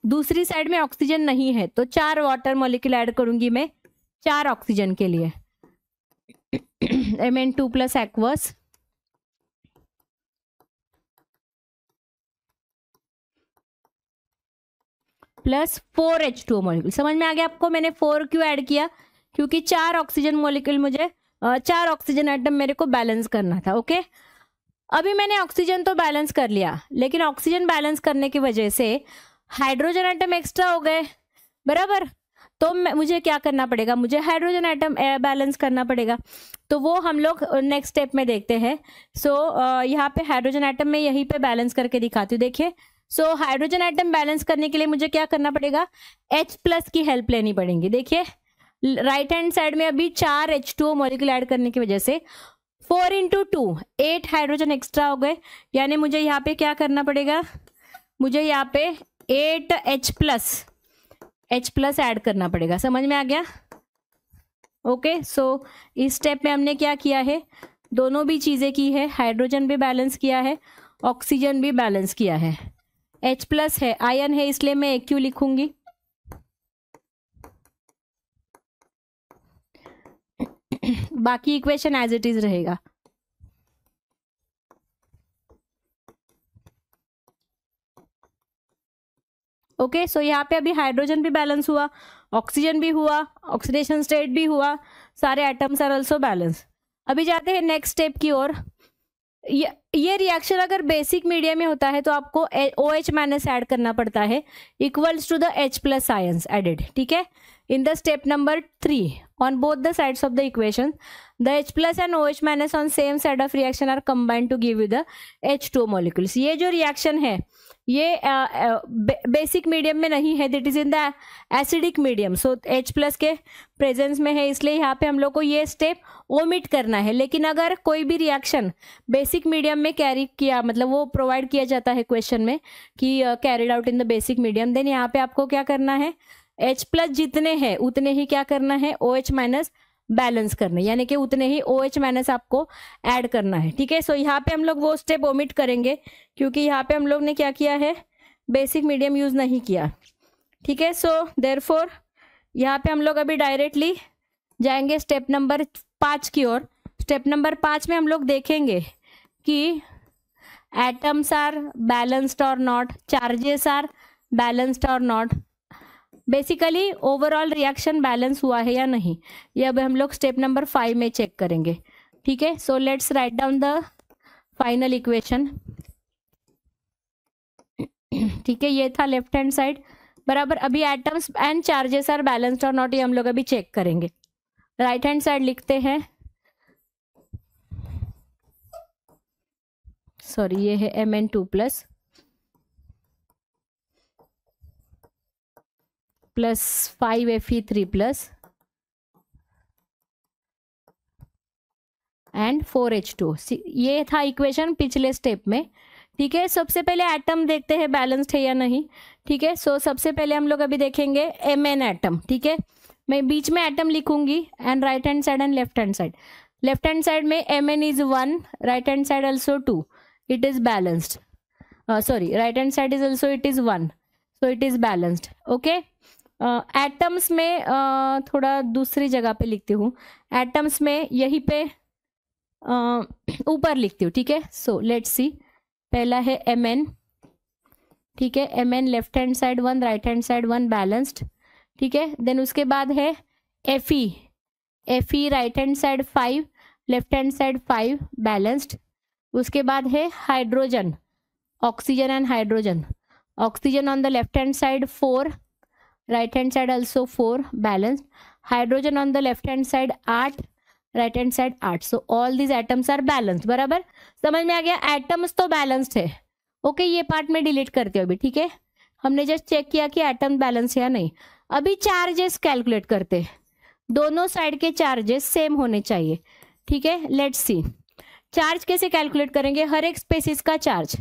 दूसरी साइड में ऑक्सीजन नहीं है, तो 4 वाटर मॉलिक्यूल ऐड करूंगी मैं 4 ऑक्सीजन के लिए Mn2 plus aqueous plus 4 H2O molecule. समझ में आ गया आपको मैंने 4 क्यों ऐड किया, क्योंकि 4 ऑक्सीजन मॉलिक्यूल मुझे 4 ऑक्सीजन एटम मेरे को बैलेंस करना था, ओके। अभी मैंने ऑक्सीजन तो बैलेंस कर लिया, लेकिन ऑक्सीजन बैलेंस करने की वजह से हाइड्रोजन एटम एक्स्ट्रा हो गए, बराबर। तो मुझे क्या करना पड़ेगा, मुझे हाइड्रोजन एटम बैलेंस करना पड़ेगा, तो वो हम लोग नेक्स्ट स्टेप में देखते हैं। सो यहाँ पे हाइड्रोजन एटम में यहीं पे बैलेंस करके दिखाती हूँ, देखिए। सो हाइड्रोजन एटम बैलेंस करने के लिए मुझे क्या करना पड़ेगा, H प्लस की हेल्प लेनी पड़ेगी। देखिए राइट हैंड साइड में अभी 4 H2O मॉलिक्यूल ऐड करने की वजह से 4 × 2 8 हाइड्रोजन एक्स्ट्रा हो गए, यानी मुझे यहाँ पे क्या करना पड़ेगा, मुझे यहाँ पे 8 H प्लस ऐड करना पड़ेगा। समझ में आ गया, ओके। सो इस स्टेप में हमने क्या किया है, दोनों भी चीज़ें की है, हाइड्रोजन भी बैलेंस किया है, ऑक्सीजन भी बैलेंस किया है। H प्लस है, आयन है, इसलिए मैं AQ लिखूंगी, बाकी इक्वेशन एज इट इज रहेगा। ओके, सो यहाँ पे अभी हाइड्रोजन भी बैलेंस हुआ, ऑक्सीजन भी हुआ, ऑक्सीडेशन स्टेट भी हुआ, सारे एटम्स आर आल्सो बैलेंस। अभी जाते हैं नेक्स्ट स्टेप की ओर। ये रिएक्शन अगर बेसिक मीडियम में होता है तो आपको OH माइनस ऐड करना पड़ता है equals to the H plus ions added, ठीक है। In the step number 3 on both the sides of the equation the H plus and OH minus on same side of reaction are combined to give you the H2O molecules। ये जो reaction है ये basic medium में नहीं है, that is in the acidic medium. So H plus के presence में है, इसलिए यहाँ पे हम लोग को ये स्टेप ओमिट करना है। लेकिन अगर कोई भी रिएक्शन बेसिक मीडियम में कैरी किया, मतलब वो प्रोवाइड किया जाता है क्वेश्चन में कि carried out in the basic medium, then यहाँ पे आपको क्या करना है, H प्लस जितने हैं उतने ही क्या करना है, OH माइनस बैलेंस करना है, यानी कि उतने ही OH माइनस आपको ऐड करना है, ठीक है। सो यहाँ पे हम लोग वो स्टेप ओमिट करेंगे क्योंकि यहाँ पे हम लोग ने क्या किया है, बेसिक मीडियम यूज नहीं किया, ठीक है। सो देयरफॉर यहाँ पे हम लोग अभी डायरेक्टली जाएंगे स्टेप नंबर 5 की ओर। स्टेप नंबर 5 में हम लोग देखेंगे कि एटम्स आर बैलेंस्ड और नॉट, चार्जेस आर बैलेंस्ड और not, basically overall reaction balance हुआ है या नहीं, ये अब हम लोग स्टेप नंबर 5 में चेक करेंगे, ठीक है। So let's write down the final equation, ठीक है। ये था लेफ्ट हैंड साइड, बराबर। अभी atoms and charges are balanced और नॉट, ये हम लोग अभी चेक करेंगे। राइट हैंड साइड लिखते हैं, सॉरी ये है Mn2 plus plus 5 Fe3 plus and 4 H2। ये था इक्वेशन पिछले स्टेप में, ठीक है। सबसे पहले एटम देखते हैं बैलेंस्ड है या नहीं, ठीक है। सो सबसे पहले हम लोग अभी देखेंगे Mn एटम, ठीक है। मैं बीच में एटम लिखूंगी and right hand side and left hand side. Left hand side में Mn is 1, right hand side also 2, it is balanced. Sorry, right hand side is also it is 1, so it is balanced, okay। Atoms में थोड़ा दूसरी जगह पे लिखती हूँ, atoms में यहीं पे ऊपर लिखती हूँ, ठीक है। सो लेट्स सी, पहला है Mn, ठीक है, Mn left hand side 1, right hand side 1 balanced, ठीक है। देन उसके बाद है Fe, Fe right hand side 5, left hand side 5 balanced. उसके बाद है hydrogen, oxygen and hydrogen, oxygen on the left hand side 4, right hand side also 4 balanced, hydrogen on the left hand side 8, right hand side 8। So all these atoms are balanced, बराबर, समझ में आ गया। Atoms तो balanced है, okay, ये part में delete करते हो अभी, ठीक है। हमने जस्ट चेक किया कि एटम बैलेंस है या नहीं। अभी चार्जेस कैलकुलेट करते हैं, दोनों साइड के चार्जेस सेम होने चाहिए, ठीक है। लेट्स सी, चार्ज कैसे कैलकुलेट करेंगे, हर एक स्पेसिस का charge,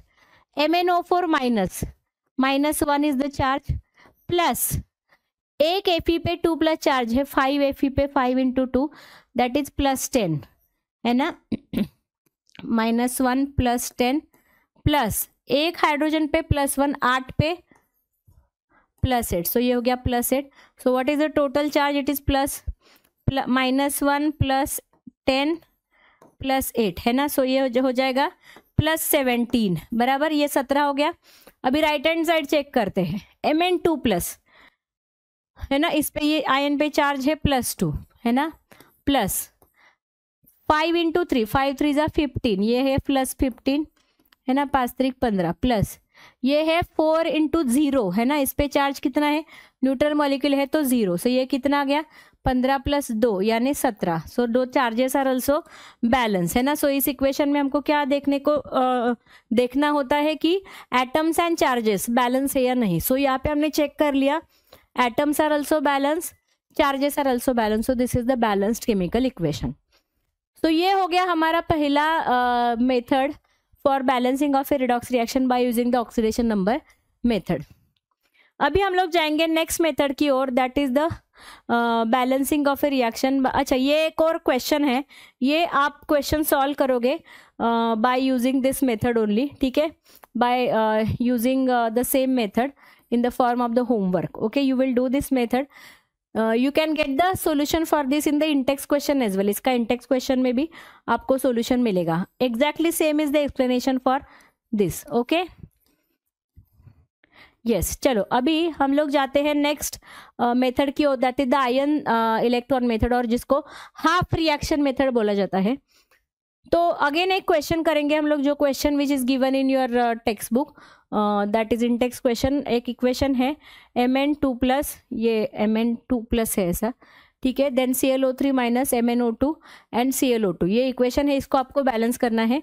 MnO4 -1 is the charge, plus एक Fe पे 2 प्लस चार्ज है, 5 Fe पे 5 × 2 दैट इज +10, है ना, -1 +10 प्लस एक हाइड्रोजन पे +1, 8 पे +8, सो ये हो गया +8। So what is the total charge, it is -1 +10 +8, है ना। सो ये हो जाएगा +17, बराबर, ये 17 हो गया। अभी राइट हैंड साइड चेक करते हैं, Mn2+, है ना, इस पे ये आयन पे चार्ज है +2, है ना, प्लस 5 × 3, 5 3 = 15, ये है +15, है ना, 5 3 15, प्लस ये है 4 × 0, है ना, इस पे चार्ज कितना है, न्यूट्रल मॉलिक्यूल है तो 0, सो ये कितना आ गया, 15 + 2 यानी 17। सो दो चार्जेस आर ऑल्सो बैलेंस, है ना। सो इस इक्वेशन में हमको क्या देखना होता है कि एटम्स एंड चार्जेस बैलेंस है या नहीं। सो यहाँ पे हमने चेक कर लिया, atoms are also balance, charges are also balance, so this is the balanced chemical equation. तो ये हो गया हमारा पहला method for balancing of a redox reaction by using the oxidation number method. अभी हम लोग जाएंगे नेक्स्ट मेथड की ओर, that is the balancing of a reaction. अच्छा, ये एक और क्वेश्चन है, ये आप क्वेश्चन सॉल्व करोगे by using this method only, ठीक है, bye using the same method in the form of the homework, okay, you will do this method. You can get the solution for this in the in-text question as well, इसका in-text question में भी आपको solution मिलेगा, exactly same is the explanation for this, okay, yes। चलो अभी हम लोग जाते हैं नेक्स्ट मेथड की ओर, that is the ion electron method, और जिसको हाफ रिएक्शन मेथड बोला जाता है। तो अगेन एक क्वेश्चन करेंगे हम लोग, जो question which is given in your text book, that is in text question. एक इक्वेशन है Mn2+, ये Mn2+ है ऐसा, ठीक है, then ClO3 - MnO2 and ClO2, ये इक्वेशन है, इसको आपको बैलेंस करना है।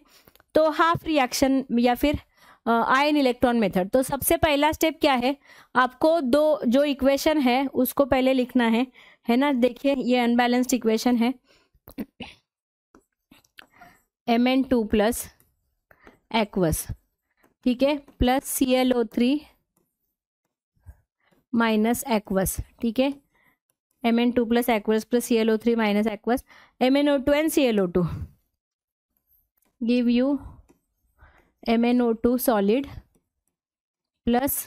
तो हाफ रिएक्शन या फिर आयन इलेक्ट्रॉन मेथड। तो सबसे पहला स्टेप क्या है, आपको दो जो इक्वेशन है उसको पहले लिखना है ना। देखिए ये अनबैलेंस्ड इक्वेशन है, Mn2+ एक्वस, ठीक है, प्लस ClO3 माइनस एक्वस, ठीक है, Mn2+ aqueous plus ClO3 minus aqueous, MnO2 and ClO2 give you MnO2 solid plus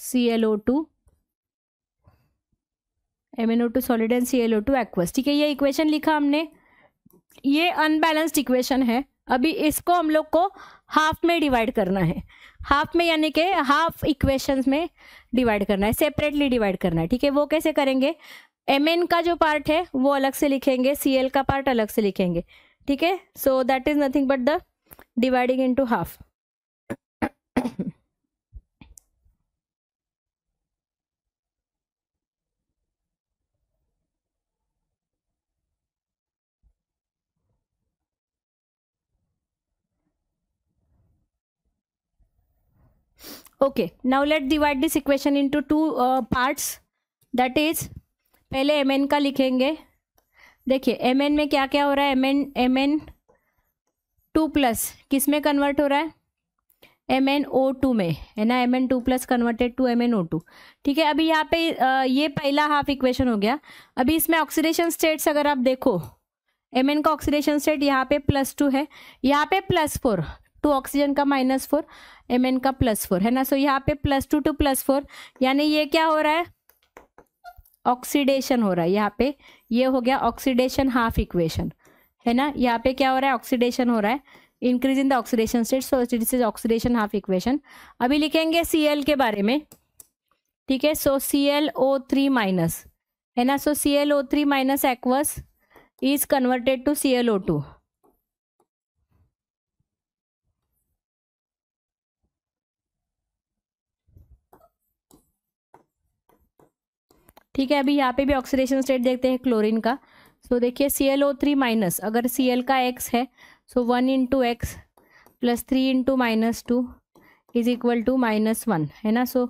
ClO2, MnO2 solid and ClO2 aqueous, ठीक है। ये इक्वेशन लिखा हमने, ये अनबैलेंस्ड इक्वेशन है। अभी इसको हम लोग को हाफ में डिवाइड करना है, हाफ में यानी कि हाफ इक्वेशंस में डिवाइड करना है, सेपरेटली डिवाइड करना है, ठीक है। वो कैसे करेंगे, Mn का जो पार्ट है वो अलग से लिखेंगे, Cl का पार्ट अलग से लिखेंगे, ठीक है। So that is nothing but the dividing into half. Okay, now let divide this equation into 2 parts, that is पहले Mn का लिखेंगे। देखिए Mn में क्या क्या हो रहा है, Mn2+ किस में कन्वर्ट हो रहा है, MnO2 में, है ना, Mn2+ कन्वर्टेड टू MnO2, ठीक है। अभी यहाँ पे ये पहला हाफ इक्वेशन हो गया। अभी इसमें ऑक्सीडेशन स्टेट्स अगर आप देखो, Mn का ऑक्सीडेशन स्टेट यहाँ पे +2 है, यहाँ पे +4, टू ऑक्सीजन का -4, Mn का +4 है ना। सो यहाँ पे +2 to +4 यानी ये क्या हो रहा है, ऑक्सीडेशन हो रहा है। यहाँ पे ये हो गया ऑक्सीडेशन हाफ इक्वेशन है ना। यहाँ पे क्या हो रहा है, ऑक्सीडेशन हो रहा है, increase in the oxidation state, so this is oxidation half equation. अभी लिखेंगे Cl के बारे में, ठीक है। सो ClO3- है ना। So ClO3- aqueous is converted to ClO2। ठीक है, अभी यहाँ पे भी ऑक्सीडेशन स्टेट देखते हैं क्लोरीन का। सो देखिए ClO3- अगर Cl का x है, so 1 × x + 3 × -2 is equal to -1 है ना। So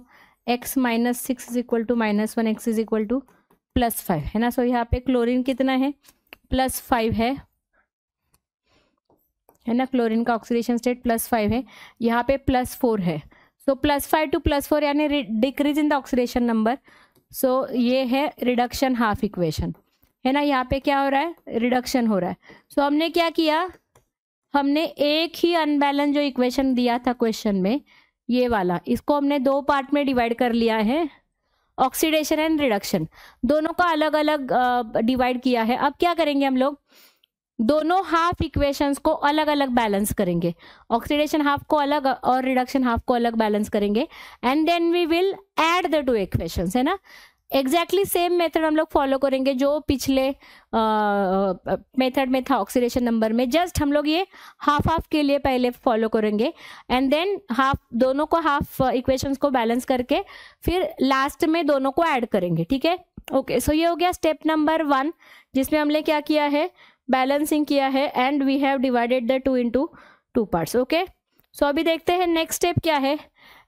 x - 6 is equal to -1, x is equal to +5 है ना। सो यहाँ पे क्लोरीन कितना है, +5 है ना। क्लोरीन का ऑक्सीडेशन स्टेट +5 है, यहाँ पे +4 है। सो +5 to +4 यानी decrease in the oxidation number. So ये है रिडक्शन हाफ इक्वेशन है ना। यहाँ पे क्या हो रहा है, रिडक्शन हो रहा है। सो हमने क्या किया, हमने एक ही अनबैलेंस जो इक्वेशन दिया था क्वेश्चन में, ये वाला, इसको हमने 2 पार्ट में डिवाइड कर लिया है, ऑक्सीडेशन एंड रिडक्शन, दोनों का अलग अलग डिवाइड किया है। अब क्या करेंगे हम लोग, दोनों हाफ इक्वेशंस को अलग अलग बैलेंस करेंगे, ऑक्सीडेशन हाफ को अलग और रिडक्शन हाफ को अलग बैलेंस करेंगे, and then we will add the 2 equations है ना। एग्जैक्टली सेम मेथड हम लोग फॉलो करेंगे जो पिछले मेथड में था ऑक्सीडेशन नंबर में, जस्ट हम लोग ये हाफ हाफ के लिए पहले फॉलो करेंगे, एंड देन हाफ, दोनों को हाफ इक्वेशंस को बैलेंस करके फिर लास्ट में दोनों को ऐड करेंगे, ठीक है। ओके, सो ये हो गया स्टेप नंबर 1, जिसमें हमने क्या किया है, बैलेंसिंग किया है, and we have divided the 2 into 2 parts. Okay, so अभी देखते हैं नेक्स्ट स्टेप क्या है।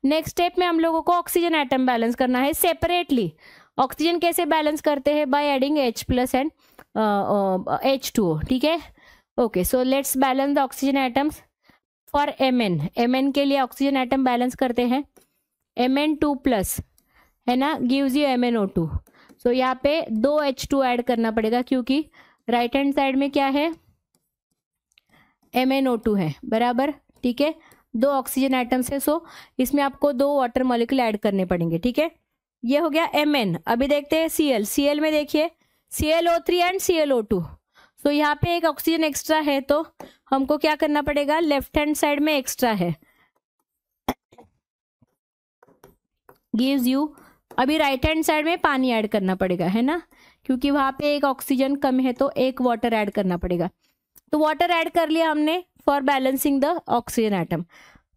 नेक्स्ट स्टेप में हम लोगों को ऑक्सीजन एटम बैलेंस करना है सेपरेटली। ऑक्सीजन कैसे बैलेंस करते हैं, by adding H+ and H2O, ठीक है। Okay, so let's balance the oxygen atoms for Mn के लिए ऑक्सीजन एटम बैलेंस करते हैं, Mn2+ है ना, गिव्स यू MnO2। सो यहाँ पे 2 H2 ऐड करना पड़ेगा, क्योंकि राइट हैंड साइड में क्या है, MnO2 है, बराबर, ठीक है। 2 ऑक्सीजन एटम्स है, सो इसमें आपको 2 वाटर मॉलिक्यूल ऐड करने पड़ेंगे, ठीक है। ये हो गया Mn। अभी देखते हैं Cl में देखिए ClO3 एंड ClO2। सो यहाँ पे एक ऑक्सीजन एक्स्ट्रा है, तो हमको क्या करना पड़ेगा, लेफ्ट हैंड साइड में एक्स्ट्रा है, गिव्स यू, अभी राइट हैंड साइड में पानी ऐड करना पड़ेगा है ना, क्योंकि वहां पे एक ऑक्सीजन कम है, तो एक वाटर ऐड करना पड़ेगा। तो वाटर ऐड कर लिया हमने for balancing the oxygen atom.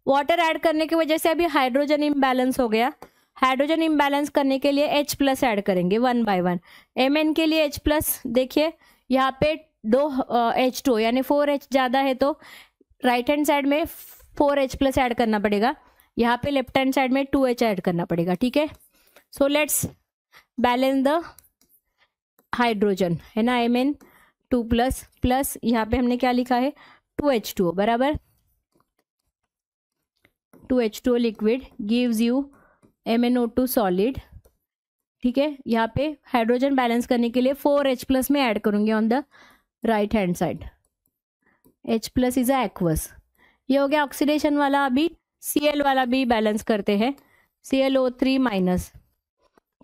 Water add करने की वजह से अभी हाइड्रोजन इम्बैलेंस हो गया। हाइड्रोजन इम्बैलेंस करने के लिए H+ ऐड करेंगे 1 by 1। Mn के लिए H+, देखिए यहाँ पे 2 H2 यानी 4H ज़्यादा है, तो राइट हैंड साइड में 4H+ ऐड करना पड़ेगा, यहाँ पे लेफ्ट हैंड साइड में 2H ऐड करना पड़ेगा, ठीक है। So let's balance the hydrogen है ना, Mn2+ प्लस यहाँ पे हमने क्या लिखा है, 2H2O, बराबर, 2H2O liquid gives you MnO2 solid, ठीक है। यहाँ पे हाइड्रोजन बैलेंस करने के लिए 4H+ में ऐड करूंगी on the right hand side, H+ is aqueous. ये हो गया ऑक्सीडेशन वाला। अभी Cl वाला भी बैलेंस करते हैं, ClO3-,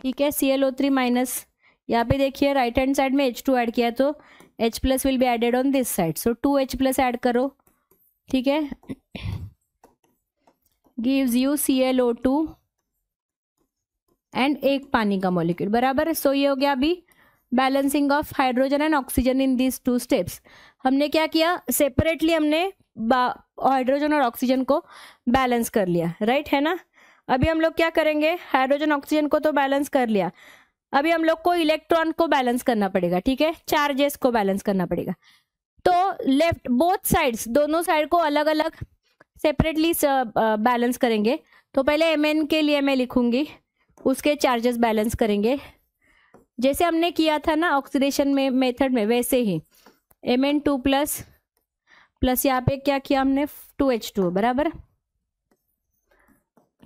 ठीक है। ClO3-, यहाँ पे देखिए राइट हैंड साइड में H2 ऐड किया, तो H+ will be added on this side, so 2H+ add करो, ठीक है, गिव्स यू ClO2 एंड एक पानी का मॉलिक्यूल, बराबर। सो ये हो गया अभी balancing of hydrogen and oxygen in these 2 steps. हमने क्या किया, सेपरेटली हमने हाइड्रोजन और ऑक्सीजन को बैलेंस कर लिया, राइट है ना। अभी हम लोग क्या करेंगे, हाइड्रोजन ऑक्सीजन को तो बैलेंस कर लिया, अभी हम लोग को इलेक्ट्रॉन को बैलेंस करना पड़ेगा, ठीक है, चार्जेस को बैलेंस करना पड़ेगा। तो लेफ्ट बोथ साइड्स, दोनों साइड को अलग अलग सेपरेटली बैलेंस करेंगे। तो पहले Mn के लिए मैं लिखूंगी, उसके चार्जेस बैलेंस करेंगे, जैसे हमने किया था ना ऑक्सीडेशन में मेथड में, वैसे ही Mn2+ प्लस यहाँ पे क्या किया हमने, 2H2O, बराबर,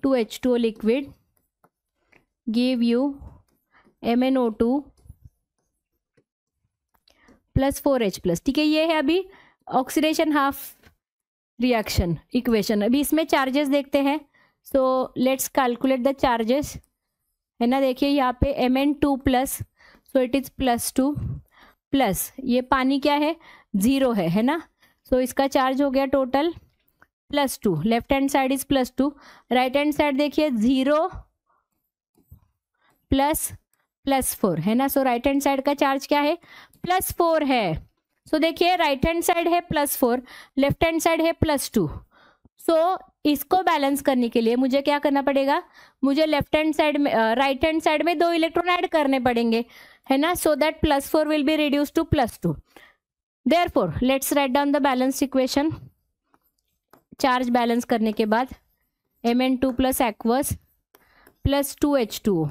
2H2O liquid give you MnO2 + 4H+, ठीक है। ये है अभी ऑक्सीडेशन हाफ रिएक्शन इक्वेशन। अभी इसमें चार्जेस देखते हैं, so let's calculate the charges, है ना। देखिए यहाँ पे Mn2 plus, so it is +2 plus ये पानी क्या है, 0 है ना। सो इसका चार्ज हो गया total +2, left hand side is +2, right hand side देखिए 0 प्लस +4 है ना। सो राइट हैंड साइड का चार्ज क्या है, +4 है। सो देखिए राइट हैंड साइड है +4, लेफ्ट हैंड साइड है +2। सो इसको बैलेंस करने के लिए मुझे क्या करना पड़ेगा, मुझे लेफ्ट हैंड साइड में राइट हैंड साइड में 2 इलेक्ट्रॉन ऐड करने पड़ेंगे, है ना। So that +4 will be reduce to +2। Therefore let's write down the balance equation. Charge balance करने के बाद Mn2 plus aqueous plus 2H2O,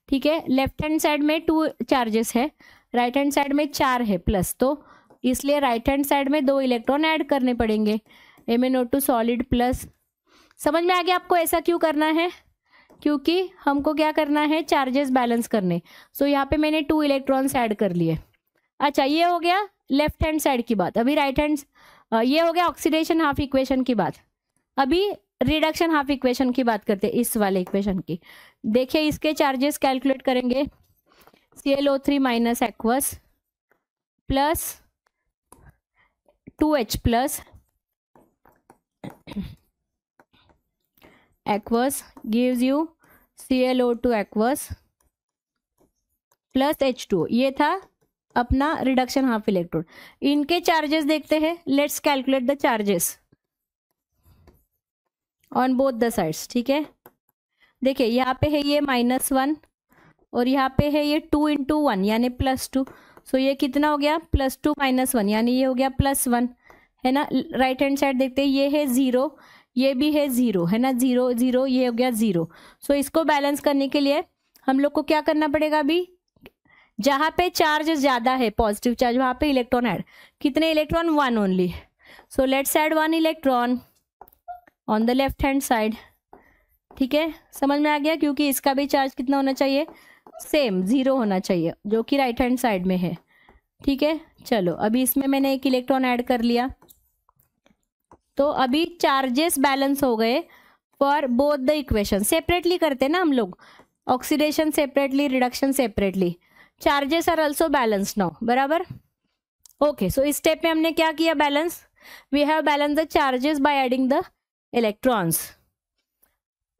ठीक है। लेफ्ट हैंड साइड में 2 चार्जेस है, राइट हैंड साइड में 4 है प्लस, तो इसलिए राइट हैंड साइड में 2 इलेक्ट्रॉन ऐड करने पड़ेंगे। MnO2 सॉलिड प्लस, समझ में आ गया आपको ऐसा क्यों करना है, क्योंकि हमको क्या करना है, चार्जेस बैलेंस करने। सो यहाँ पे मैंने 2 इलेक्ट्रॉन्स ऐड कर लिए। अच्छा ये हो गया लेफ्ट हैंड साइड की बात। अभी राइट हैंड, ये हो गया ऑक्सीडेशन हाफ इक्वेशन की बात। अभी रिडक्शन हाफ इक्वेशन की बात करते हैं, इस वाले इक्वेशन की। देखिए इसके चार्जेस कैलकुलेट करेंगे, ClO3 minus aqueous plus 2H plus aqueous gives you ClO2 aqueous plus H2O। ये था अपना रिडक्शन हाफ इलेक्ट्रोड। इनके चार्जेस देखते हैं, let's calculate the charges on both the sides, ठीक है। देखिए यहाँ पे है ये -1 और यहाँ पे है ये 2 × 1 यानी +2। सो ये कितना हो गया, +2 - 1 यानी ये हो गया +1, है ना। राइट हैंड साइड देखते हैं, ये है 0, ये भी है 0, है ना। 0 0 ये हो गया 0। सो इसको बैलेंस करने के लिए हम लोग को क्या करना पड़ेगा, अभी जहाँ पे चार्ज ज़्यादा है पॉजिटिव चार्ज, वहाँ पे इलेक्ट्रॉन ऐड। कितने electron, 1 only. So let's add 1 electron on the left hand side, ठीक है। समझ में आ गया, क्योंकि इसका भी चार्ज कितना होना चाहिए, सेम 0 होना चाहिए, जो कि राइट हैंड साइड में है, ठीक है। चलो अभी इसमें मैंने 1 इलेक्ट्रॉन ऐड कर लिया, तो अभी चार्जेस बैलेंस हो गए for both the equation. Separately करते हैं ना हम लोग, oxidation separately, reduction separately, charges are also balance now, बराबर। ओके, सो इस स्टेप में हमने क्या किया, balance, we have balance the charges by adding the electrons.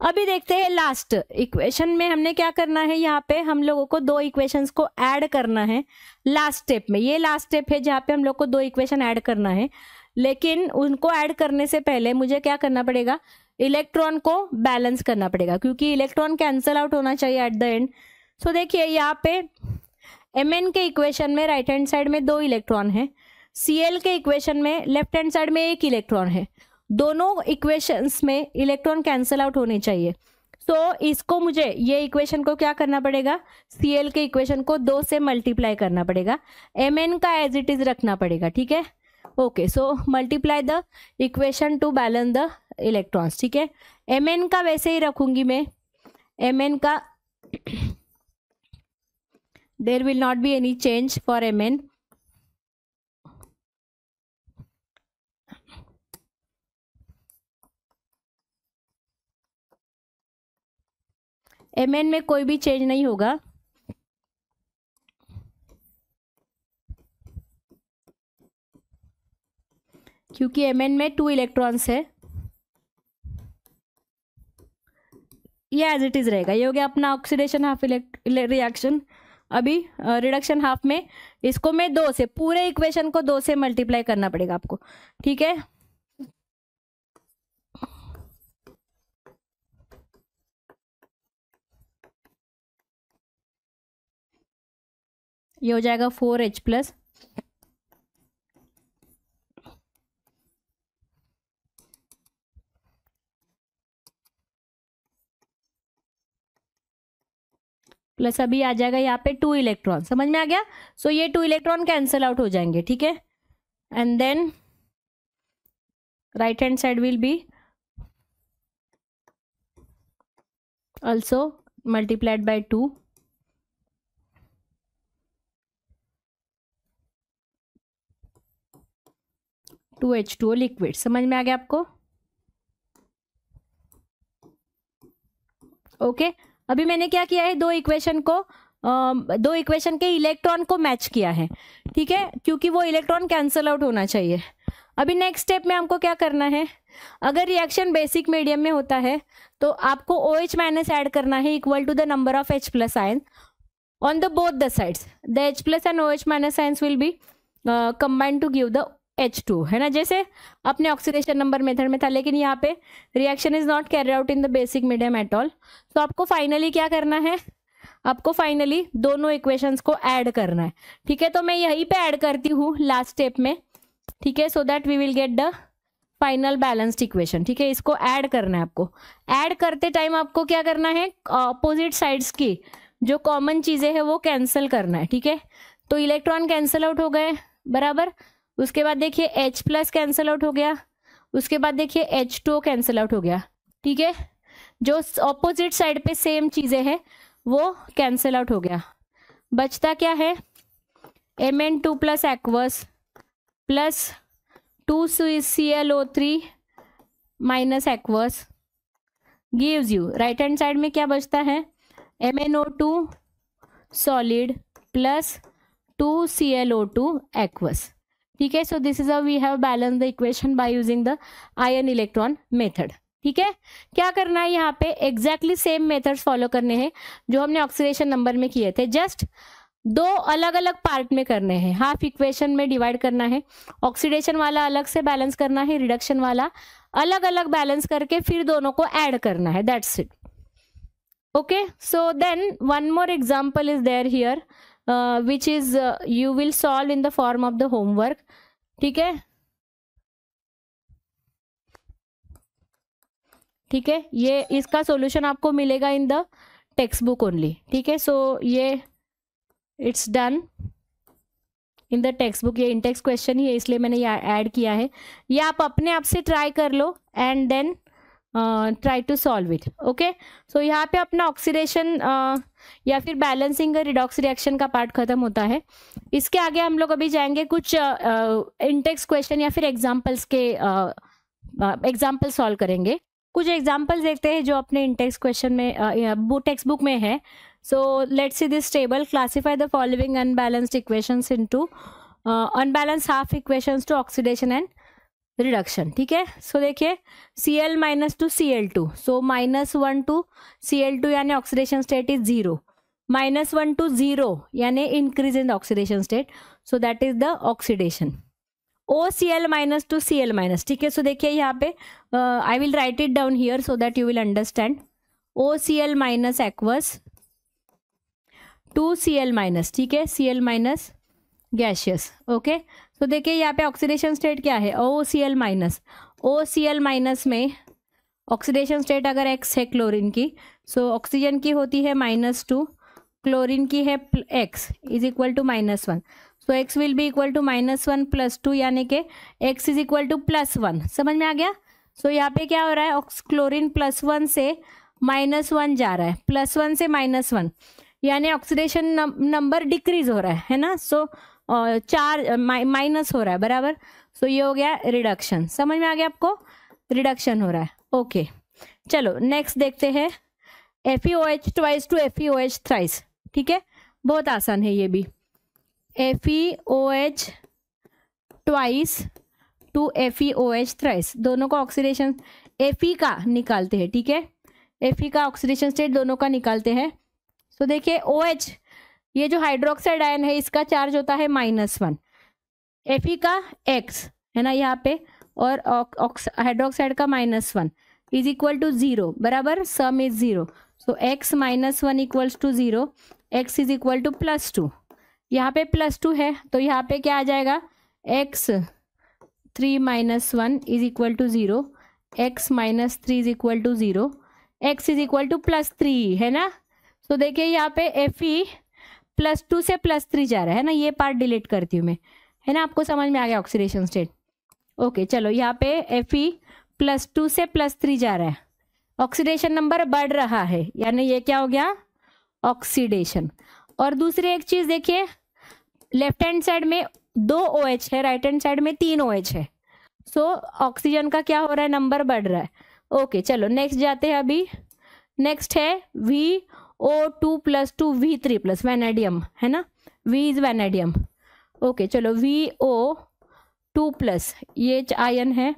अभी देखते हैं लास्ट इक्वेशन में हमने क्या करना है। यहाँ पे हम लोगों को 2 इक्वेशंस को ऐड करना है लास्ट स्टेप में। ये लास्ट स्टेप है जहाँ पे हम लोग को 2 इक्वेशन ऐड करना है, लेकिन उनको ऐड करने से पहले मुझे क्या करना पड़ेगा, इलेक्ट्रॉन को बैलेंस करना पड़ेगा, क्योंकि इलेक्ट्रॉन कैंसल आउट होना चाहिए एट द एंड। सो देखिए यहाँ पे Mn के इक्वेशन में राइट हैंड साइड में 2 इलेक्ट्रॉन है, Cl के इक्वेशन में लेफ्ट हैंड साइड में 1 इलेक्ट्रॉन है। दोनों इक्वेशंस में इलेक्ट्रॉन कैंसल आउट होने चाहिए। सो इसको मुझे, ये इक्वेशन को क्या करना पड़ेगा, Cl के इक्वेशन को 2 से मल्टीप्लाई करना पड़ेगा, Mn का एज इट इज रखना पड़ेगा, ठीक है। Okay, so multiply the equation two balance the electrons, ठीक है। Mn का वैसे ही रखूंगी मैं, Mn का there will not be any change for Mn। Mn में कोई भी चेंज नहीं होगा। क्योंकि Mn में 2 इलेक्ट्रॉन्स है, ये एज इट इज रहेगा। ये हो गया अपना ऑक्सीडेशन हाफ रिएक्शन। अभी रिडक्शन हाफ में इसको मैं 2 से, पूरे इक्वेशन को 2 से मल्टीप्लाई करना पड़ेगा आपको, ठीक है। ये हो जाएगा 4H प्लस प्लस अभी आ जाएगा यहाँ पे 2 इलेक्ट्रॉन, समझ में आ गया। सो ये 2 इलेक्ट्रॉन कैंसल आउट हो जाएंगे, ठीक है। And then right hand side will be also multiplied by 2, 2H2O liquid. समझ में आ गया आपको? ओके अभी मैंने क्या किया है, दो इक्वेशन के इलेक्ट्रॉन को मैच किया है, ठीक है, क्योंकि वो इलेक्ट्रॉन कैंसल आउट होना चाहिए। अभी नेक्स्ट स्टेप में हमको क्या करना है, अगर रिएक्शन बेसिक मीडियम में होता है तो आपको OH माइनस ऐड करना है equal to the number of H plus ion on the both the sides. The H plus and OH minus ions will be combined to give the H2, है ना, जैसे अपने ऑक्सीडेशन नंबर मेथड में था, लेकिन यहाँ पे reaction is not carry out in the basic medium at all. तो आपको फाइनली क्या करना है, आपको फाइनली दोनों इक्वेशंस को ऐड करना है, ठीक है। तो मैं यहीं पे ऐड करती हूँ लास्ट स्टेप में, ठीक है, so that we will get the final balanced equation, ठीक है। इसको ऐड करना है आपको। ऐड करते टाइम आपको क्या करना है, अपोजिट साइड्स की जो कॉमन चीजें हैं वो कैंसिल करना है, ठीक है। तो इलेक्ट्रॉन कैंसिल आउट हो गए, बराबर। उसके बाद देखिए H प्लस कैंसिल आउट हो गया, उसके बाद देखिए H2O कैंसिल आउट हो गया, ठीक है। जो ऑपोजिट साइड पे सेम चीजें हैं वो कैंसिल आउट हो गया। बचता क्या है, Mn2 plus aqueous plus 2ClO3 minus aqueous gives you, right hand side में क्या बचता है, MnO2 solid plus 2ClO2 aqueous, ठीक है। So this is how we have balance the equation by using the ion electron method, ठीक है। क्या करना है, यहाँ पे एग्जैक्टली सेम मेथड्स फॉलो करने हैं जो हमने ऑक्सीडेशन नंबर में किए थे, जस्ट दो अलग अलग पार्ट में करने हैं। हाफ इक्वेशन में डिवाइड करना है, ऑक्सीडेशन वाला अलग से बैलेंस करना है, रिडक्शन वाला अलग अलग बैलेंस करके फिर दोनों को ऐड करना है, that's it. Okay, so then one more example is there here which is you will solve in the form of the homework, ठीक है, ठीक है। ये इसका सॉल्यूशन आपको मिलेगा in the text book only, ठीक है। सो ये it's done in the text book, ये इंटेक्स क्वेश्चन ही है इसलिए मैंने ये ऐड किया है। ये आप अपने आप से ट्राई कर लो and then try to solve it, okay. So यहाँ पे अपना ऑक्सीडेशन या फिर बैलेंसिंग रिडॉक्स रिएक्शन का पार्ट खत्म होता है। इसके आगे हम लोग अभी जाएंगे कुछ इंटेक्स क्वेश्चन या फिर एग्जाम्पल्स के एग्जाम्पल सॉल्व करेंगे। कुछ एग्जाम्पल्स देखते हैं जो अपने इंटेक्स क्वेश्चन में टेक्स्ट बुक में है। So let's see this table. Classify the following unbalanced equations into unbalanced half equations to oxidation and reduction, ठीक है। So देखिए Cl minus to Cl2, so -1 to Cl2 यानी ऑक्सीडेशन स्टेट इज 0, -1 to 0 यानी increase in the oxidation state, so that is the oxidation. OCl minus to Cl minus, ठीक है। So देखिए यहाँ पे I will write it down here so that you will understand. OCl minus aqueous 2Cl minus, ठीक है, Cl minus gaseous, okay. तो देखिए यहाँ पे ऑक्सीडेशन स्टेट क्या है, OCl माइनस। OCl माइनस में ऑक्सीडेशन स्टेट अगर X है क्लोरीन की, सो ऑक्सीजन की होती है -2, क्लोरीन की है X is equal to -1, so X will be equal to -1 + 2 यानी कि X इज इक्वल टू +1। समझ में आ गया। सो यहाँ पे क्या हो रहा है, क्लोरीन +1 से -1 जा रहा है, +1 से -1 यानी ऑक्सीडेशन नंबर डिक्रीज हो रहा है ना। सो चार माइनस हो रहा है, बराबर। सो ये हो गया रिडक्शन। समझ में आ गया आपको, रिडक्शन हो रहा है, ओके। चलो नेक्स्ट देखते हैं FeOH twice to FeOH thrice, ठीक है, बहुत आसान है ये भी। FeOH twice to FeOH thrice, दोनों का ऑक्सीडेशन Fe का निकालते हैं, ठीक है, Fe का ऑक्सीडेशन स्टेट दोनों का निकालते हैं। तो देखिए OH ये जो हाइड्रोक्साइड आयन है इसका चार्ज होता है -1, Fe का X है ना यहाँ पे, और हाइड्रोक्साइड का -1 इज इक्वल टू 0, बराबर, sum is 0, so X -1 equals to 0, X is equal to +2, यहाँ पे +2 है तो यहाँ पे क्या आ जाएगा, X 3 - 1 is equal to 0, X -3 is equal to 0, X is equal to +3, है ना। तो देखिए यहाँ पे Fe +2 से +3 जा रहा है ना, ये पार्ट डिलीट करती हूँ मैं, है ना, आपको समझ में आ गया ऑक्सीडेशन स्टेट। ओके चलो यहाँ पे Fe +2 से +3 जा रहा है, ऑक्सीडेशन नंबर बढ़ रहा है, यानी ये क्या हो गया, ऑक्सीडेशन। और दूसरी एक चीज देखिए, लेफ्ट हैंड साइड में 2 OH है, राइट हैंड साइड में 3 OH है, सो ऑक्सीजन का क्या हो रहा है, नंबर बढ़ रहा है। ओके चलो नेक्स्ट जाते हैं। अभी नेक्स्ट है VO2+2 V3+, वैनेडियम है ना, V इज वैनेडियम। ओके चलो VO2+, ये आयन है,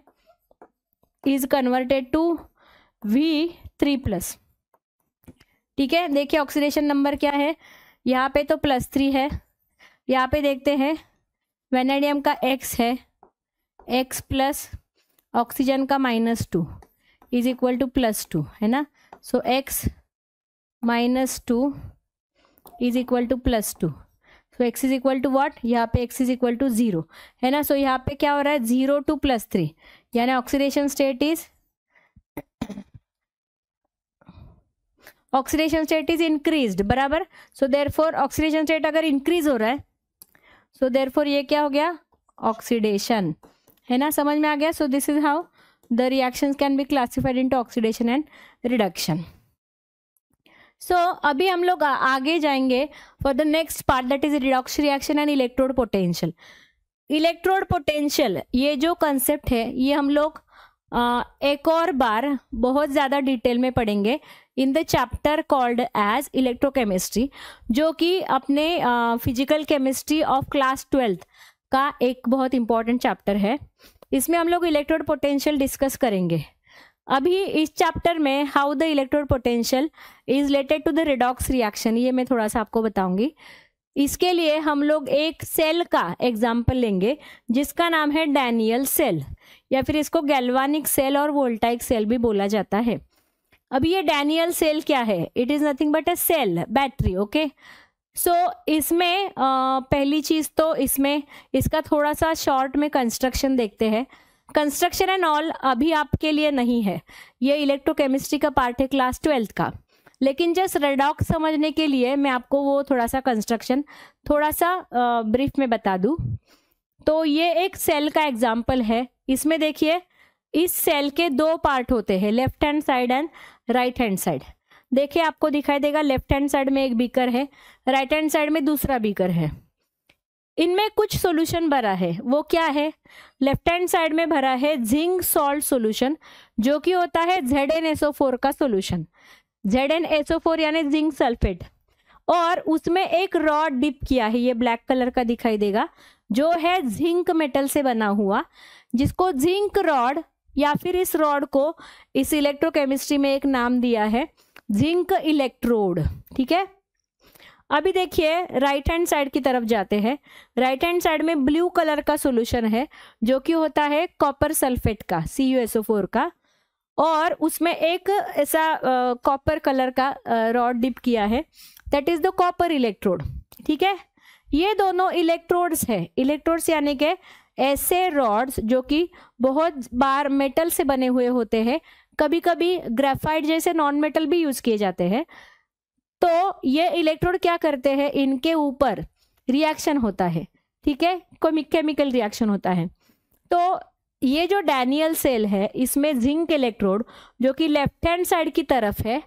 इज कन्वर्टेड टू V3+। ठीक है, देखिए ऑक्सीडेशन नंबर क्या है, यहाँ पे तो +3 है, यहाँ पे देखते हैं वैनेडियम का X है, X प्लस ऑक्सीजन का -2 इज इक्वल टू +2 है ना। So X -2 is equal to +2। So X is equal to what, यहाँ पे X इज इक्वल टू 0 है ना। सो यहाँ पे क्या हो रहा है, 0 to +3, यानी ऑक्सीडेशन स्टेट इज इंक्रीज्ड, बराबर। सो देयरफॉर ऑक्सीडेशन स्टेट अगर इंक्रीज हो रहा है, सो देयरफॉर ये क्या हो गया, ऑक्सीडेशन है ना, समझ में आ गया। So this is how the reactions can be classified into oxidation and reduction. So अभी हम लोग आगे जाएंगे for the next part, that is redox reaction and electrode potential. Electrode potential ये जो कंसेप्ट है, ये हम लोग एक और बार बहुत ज़्यादा डिटेल में पढ़ेंगे in the chapter called as electrochemistry, जो कि अपने physical chemistry of class 12th का एक बहुत इंपॉर्टेंट चैप्टर है। इसमें हम लोग इलेक्ट्रोड पोटेंशियल डिस्कस करेंगे। अभी इस चैप्टर में how the electrode potential is related to the redox reaction, ये मैं थोड़ा सा आपको बताऊंगी। इसके लिए हम लोग एक सेल का एग्जाम्पल लेंगे जिसका नाम है डैनियल सेल, या फिर इसको गैल्वानिक सेल और वोल्टाइक सेल भी बोला जाता है। अभी ये डैनियल सेल क्या है, it is nothing but a cell battery. Okay so इसमें पहली चीज तो इसमें इसका थोड़ा सा शॉर्ट में कंस्ट्रक्शन देखते हैं। कंस्ट्रक्शन एंड ऑल अभी आपके लिए नहीं है, ये इलेक्ट्रोकेमिस्ट्री का पार्ट है क्लास 12th का, लेकिन जस्ट रेडॉक्स समझने के लिए मैं आपको वो थोड़ा सा कंस्ट्रक्शन थोड़ा सा ब्रीफ में बता दूं। तो ये एक सेल का एग्जाम्पल है। इसमें देखिए इस सेल के दो पार्ट होते हैं, left hand side and right hand side. देखिए आपको दिखाई देगा लेफ्ट हैंड साइड में एक बीकर है, राइट हैंड साइड में दूसरा बीकर है। इनमें कुछ सॉल्यूशन भरा है, वो क्या है, लेफ्ट हैंड साइड में भरा है जिंक सॉल्ट सॉल्यूशन, जो कि होता है ZnSO4 का सॉल्यूशन, ZnSO4 यानी जिंक सल्फेट। और उसमें एक रॉड डिप किया है, ये ब्लैक कलर का दिखाई देगा, जो है जिंक मेटल से बना हुआ, जिसको जिंक रॉड या फिर इस रॉड को इस इलेक्ट्रोकेमिस्ट्री में एक नाम दिया है जिंक इलेक्ट्रोड। ठीक है, अभी देखिए राइट हैंड साइड की तरफ जाते हैं। राइट हैंड साइड में ब्लू कलर का सॉल्यूशन है, जो कि होता है कॉपर सल्फेट का, CuSO4 का, और उसमें एक ऐसा कॉपर कलर का रॉड डिप किया है, that is the copper electrode. ठीक है, ये दोनों इलेक्ट्रोड्स है। इलेक्ट्रोड्स यानी कि ऐसे रॉड्स जो कि बहुत बार मेटल से बने हुए होते हैं, कभी कभी ग्रेफाइट जैसे नॉन मेटल भी यूज किए जाते हैं। तो ये इलेक्ट्रोड क्या करते हैं, इनके ऊपर रिएक्शन होता है। ठीक है, केमिकल रिएक्शन होता है। तो ये जो डैनियल सेल है, इसमें जिंक इलेक्ट्रोड जो कि लेफ्ट हैंड साइड की तरफ है,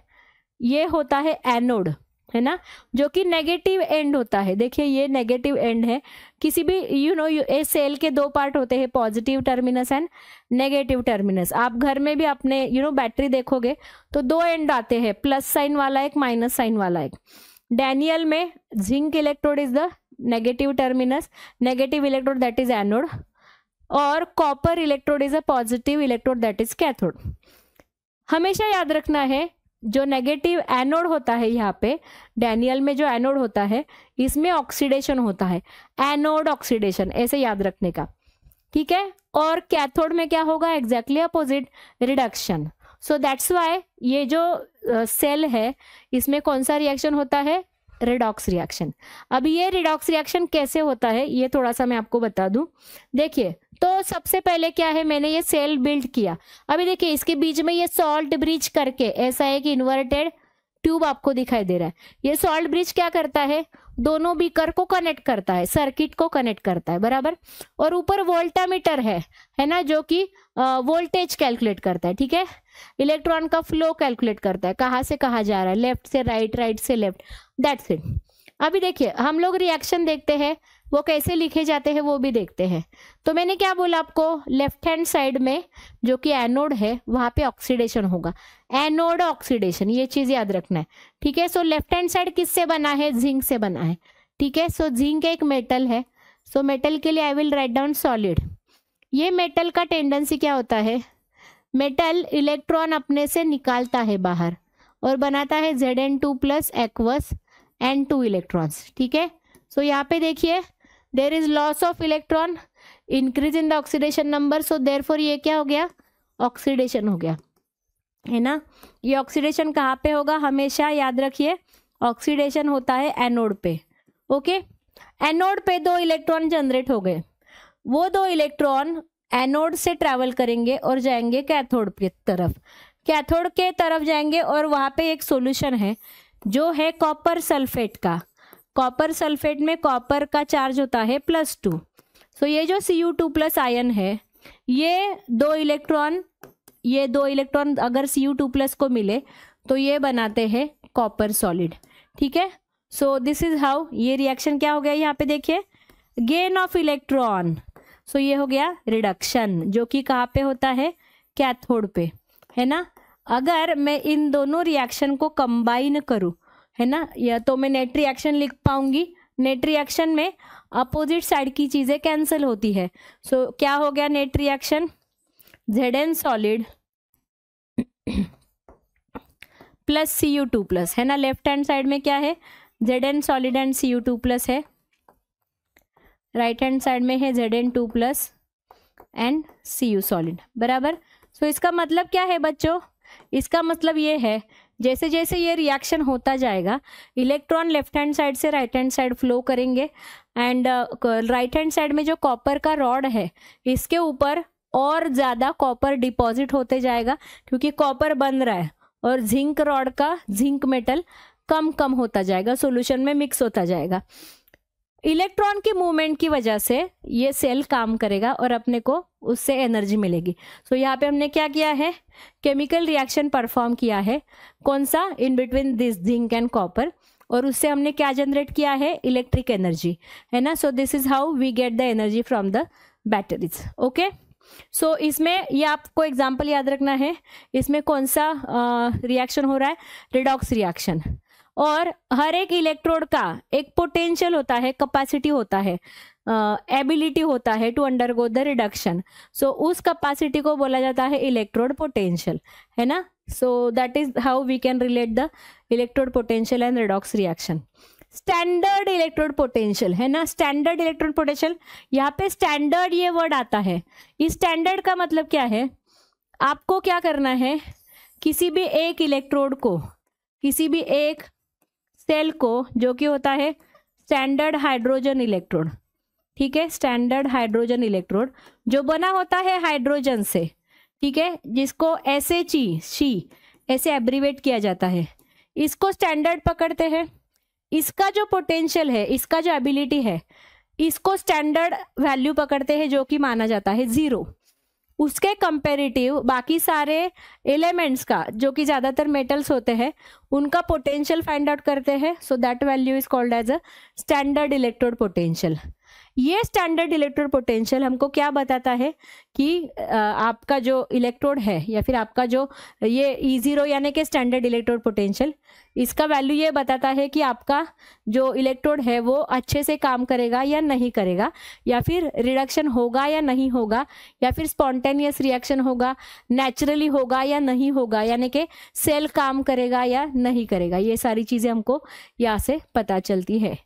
ये होता है एनोड, है ना, जो कि नेगेटिव एंड होता है। देखिए ये नेगेटिव एंड है। किसी भी ये सेल के दो पार्ट होते हैं, positive terminus and negative terminus. आप घर में भी अपने बैटरी देखोगे तो दो एंड आते हैं, प्लस साइन वाला एक, माइनस साइन वाला एक। डैनियल में zinc electrode is the negative terminus, negative electrode that is anode, और copper electrode is a positive electrode that is cathode. हमेशा याद रखना है, जो नेगेटिव एनोड होता है, यहाँ पे डैनियल में जो एनोड होता है, इसमें ऑक्सीडेशन होता है, एनोड ऑक्सीडेशन, ऐसे याद रखने का। ठीक है, और कैथोड में क्या होगा, exactly opposite, reduction. So that's why ये जो सेल है, इसमें कौन सा रिएक्शन होता है, रिडॉक्स रिएक्शन। अभी ये रिडॉक्स रिएक्शन कैसे होता है, ये थोड़ा सा मैं आपको बता दूं। देखिए तो सबसे पहले क्या है, मैंने ये सेल बिल्ड किया। अभी देखिए इसके बीच में ये सॉल्ट ब्रिज करके ऐसा एक इन्वर्टेड ट्यूब आपको दिखाई दे रहा है। ये सॉल्ट ब्रिज क्या करता है, दोनों बीकर को कनेक्ट करता है, सर्किट को कनेक्ट करता है, बराबर। और ऊपर वोल्टामीटर है ना, जो कि वोल्टेज कैलकुलेट करता है। ठीक है, इलेक्ट्रॉन का फ्लो कैलकुलेट करता है, कहाँ से कहाँ जा रहा है, लेफ्ट से राइट, राइट से लेफ्ट, दैट्स इट। अभी देखिए हम लोग रिएक्शन देखते हैं, वो कैसे लिखे जाते हैं वो भी देखते हैं। तो मैंने क्या बोला आपको, लेफ्ट हैंड साइड में जो कि एनोड है वहां पे ऑक्सीडेशन होगा, एनोड ऑक्सीडेशन, ये चीज याद रखना है, ठीक है। सो लेफ्ट हैंड साइड किससे बना है, जिंक से बना है, ठीक है। सो जिंक एक मेटल है, सो मेटल के लिए I will write down solid. ये मेटल का टेंडेंसी क्या होता है, मेटल इलेक्ट्रॉन अपने से निकालता है बाहर और बनाता है Zn2 plus aqueous N2 electrons, ठीक है। सो यहाँ पे देखिए there is loss of electron, increase in the oxidation number, so therefore ये क्या हो गया, ऑक्सीडेशन हो गया, है ना। ये ऑक्सीडेशन कहाँ पे होगा, हमेशा याद रखिए ऑक्सीडेशन होता है एनोड पे, ओके। एनोड पे 2 इलेक्ट्रॉन जनरेट हो गए, वो 2 इलेक्ट्रॉन एनोड से ट्रैवल करेंगे और जाएंगे कैथोड की तरफ, कैथोड के तरफ जाएंगे और वहाँ पे एक सॉल्यूशन है जो है कॉपर सल्फेट का। कॉपर सल्फेट में कॉपर का चार्ज होता है +2। सो ये जो Cu2 प्लस आयन है, ये 2 इलेक्ट्रॉन अगर Cu2 प्लस को मिले तो ये बनाते हैं कॉपर सॉलिड, ठीक है। सो दिस इज हाउ, ये रिएक्शन क्या हो गया, यहाँ पे देखिए गेन ऑफ इलेक्ट्रॉन, सो ये हो गया रिडक्शन, जो कि कहाँ पे होता है, कैथोड पे, है ना। अगर मैं इन दोनों रिएक्शन को कंबाइन करूं, है ना, या तो मैं नेट रिएक्शन लिख पाऊंगी, नेट रिएक्शन में अपोजिट साइड की चीजें कैंसिल होती है। सो क्या हो गया net reaction, Zn solid plus Cu2 plus, है ना। लेफ्ट हैंड साइड में क्या है, Zn solid and Cu2 plus है, राइट हैंड साइड में है Zn2 plus and Cu solid, बराबर। सो इसका मतलब क्या है बच्चों, इसका मतलब ये है जैसे जैसे ये रिएक्शन होता जाएगा इलेक्ट्रॉन लेफ्ट हैंड साइड से राइट हैंड साइड फ्लो करेंगे एंड राइट हैंड साइड में जो कॉपर का रॉड है इसके ऊपर और ज़्यादा कॉपर डिपॉजिट होते जाएगा, क्योंकि कॉपर बन रहा है और जिंक रॉड का जिंक मेटल कम कम होता जाएगा, सॉल्यूशन में मिक्स होता जाएगा। इलेक्ट्रॉन की मूवमेंट की वजह से ये सेल काम करेगा और अपने को उससे एनर्जी मिलेगी। सो यहाँ पे हमने क्या किया है, केमिकल रिएक्शन परफॉर्म किया है, कौन सा, in between this zinc and copper, और उससे हमने क्या जनरेट किया है, इलेक्ट्रिक एनर्जी, है ना। So this is how we get the energy from the batteries, okay. So इसमें ये आपको एग्जाम्पल याद रखना है, इसमें कौन सा रिएक्शन हो रहा है, रिडॉक्स रिएक्शन, और हर एक इलेक्ट्रोड का एक पोटेंशियल होता है, कैपेसिटी होता है, एबिलिटी होता है टू अंडरगो द रिडक्शन। सो उस कैपेसिटी को बोला जाता है इलेक्ट्रोड पोटेंशियल, है ना। So that is how we can relate the electrode potential and redox reaction. Standard electrode potential, है ना, स्टैंडर्ड इलेक्ट्रोड पोटेंशियल, यहाँ पे स्टैंडर्ड ये वर्ड आता है। इस स्टैंडर्ड का मतलब क्या है, आपको क्या करना है, किसी भी एक इलेक्ट्रोड को, किसी भी एक सेल को, जो कि होता है स्टैंडर्ड हाइड्रोजन इलेक्ट्रोड, ठीक है, स्टैंडर्ड हाइड्रोजन इलेक्ट्रोड जो बना होता है हाइड्रोजन से, ठीक है, जिसको SHE ऐसे एब्रीवेट किया जाता है, इसको स्टैंडर्ड पकड़ते हैं। इसका जो पोटेंशियल है, इसका जो एबिलिटी है, इसको स्टैंडर्ड वैल्यू पकड़ते हैं, जो कि माना जाता है 0। उसके कंपेरेटिव बाकी सारे एलिमेंट्स का, जो कि ज्यादातर मेटल्स होते हैं, उनका पोटेंशियल फाइंड आउट करते हैं। So that value is called as a standard electrode potential. ये स्टैंडर्ड इलेक्ट्रोड पोटेंशियल हमको क्या बताता है कि आपका जो इलेक्ट्रोड है या फिर आपका जो ये E0 यानी कि स्टैंडर्ड इलेक्ट्रोड पोटेंशियल, इसका वैल्यू ये बताता है कि आपका जो इलेक्ट्रोड है वो अच्छे से काम करेगा या नहीं करेगा, या फिर रिडक्शन होगा या नहीं होगा, या फिर स्पॉन्टेनियस रिएक्शन होगा, नेचुरली होगा या नहीं होगा, यानी कि सेल काम करेगा या नहीं करेगा। ये सारी चीजें हमको यहाँ से पता चलती है,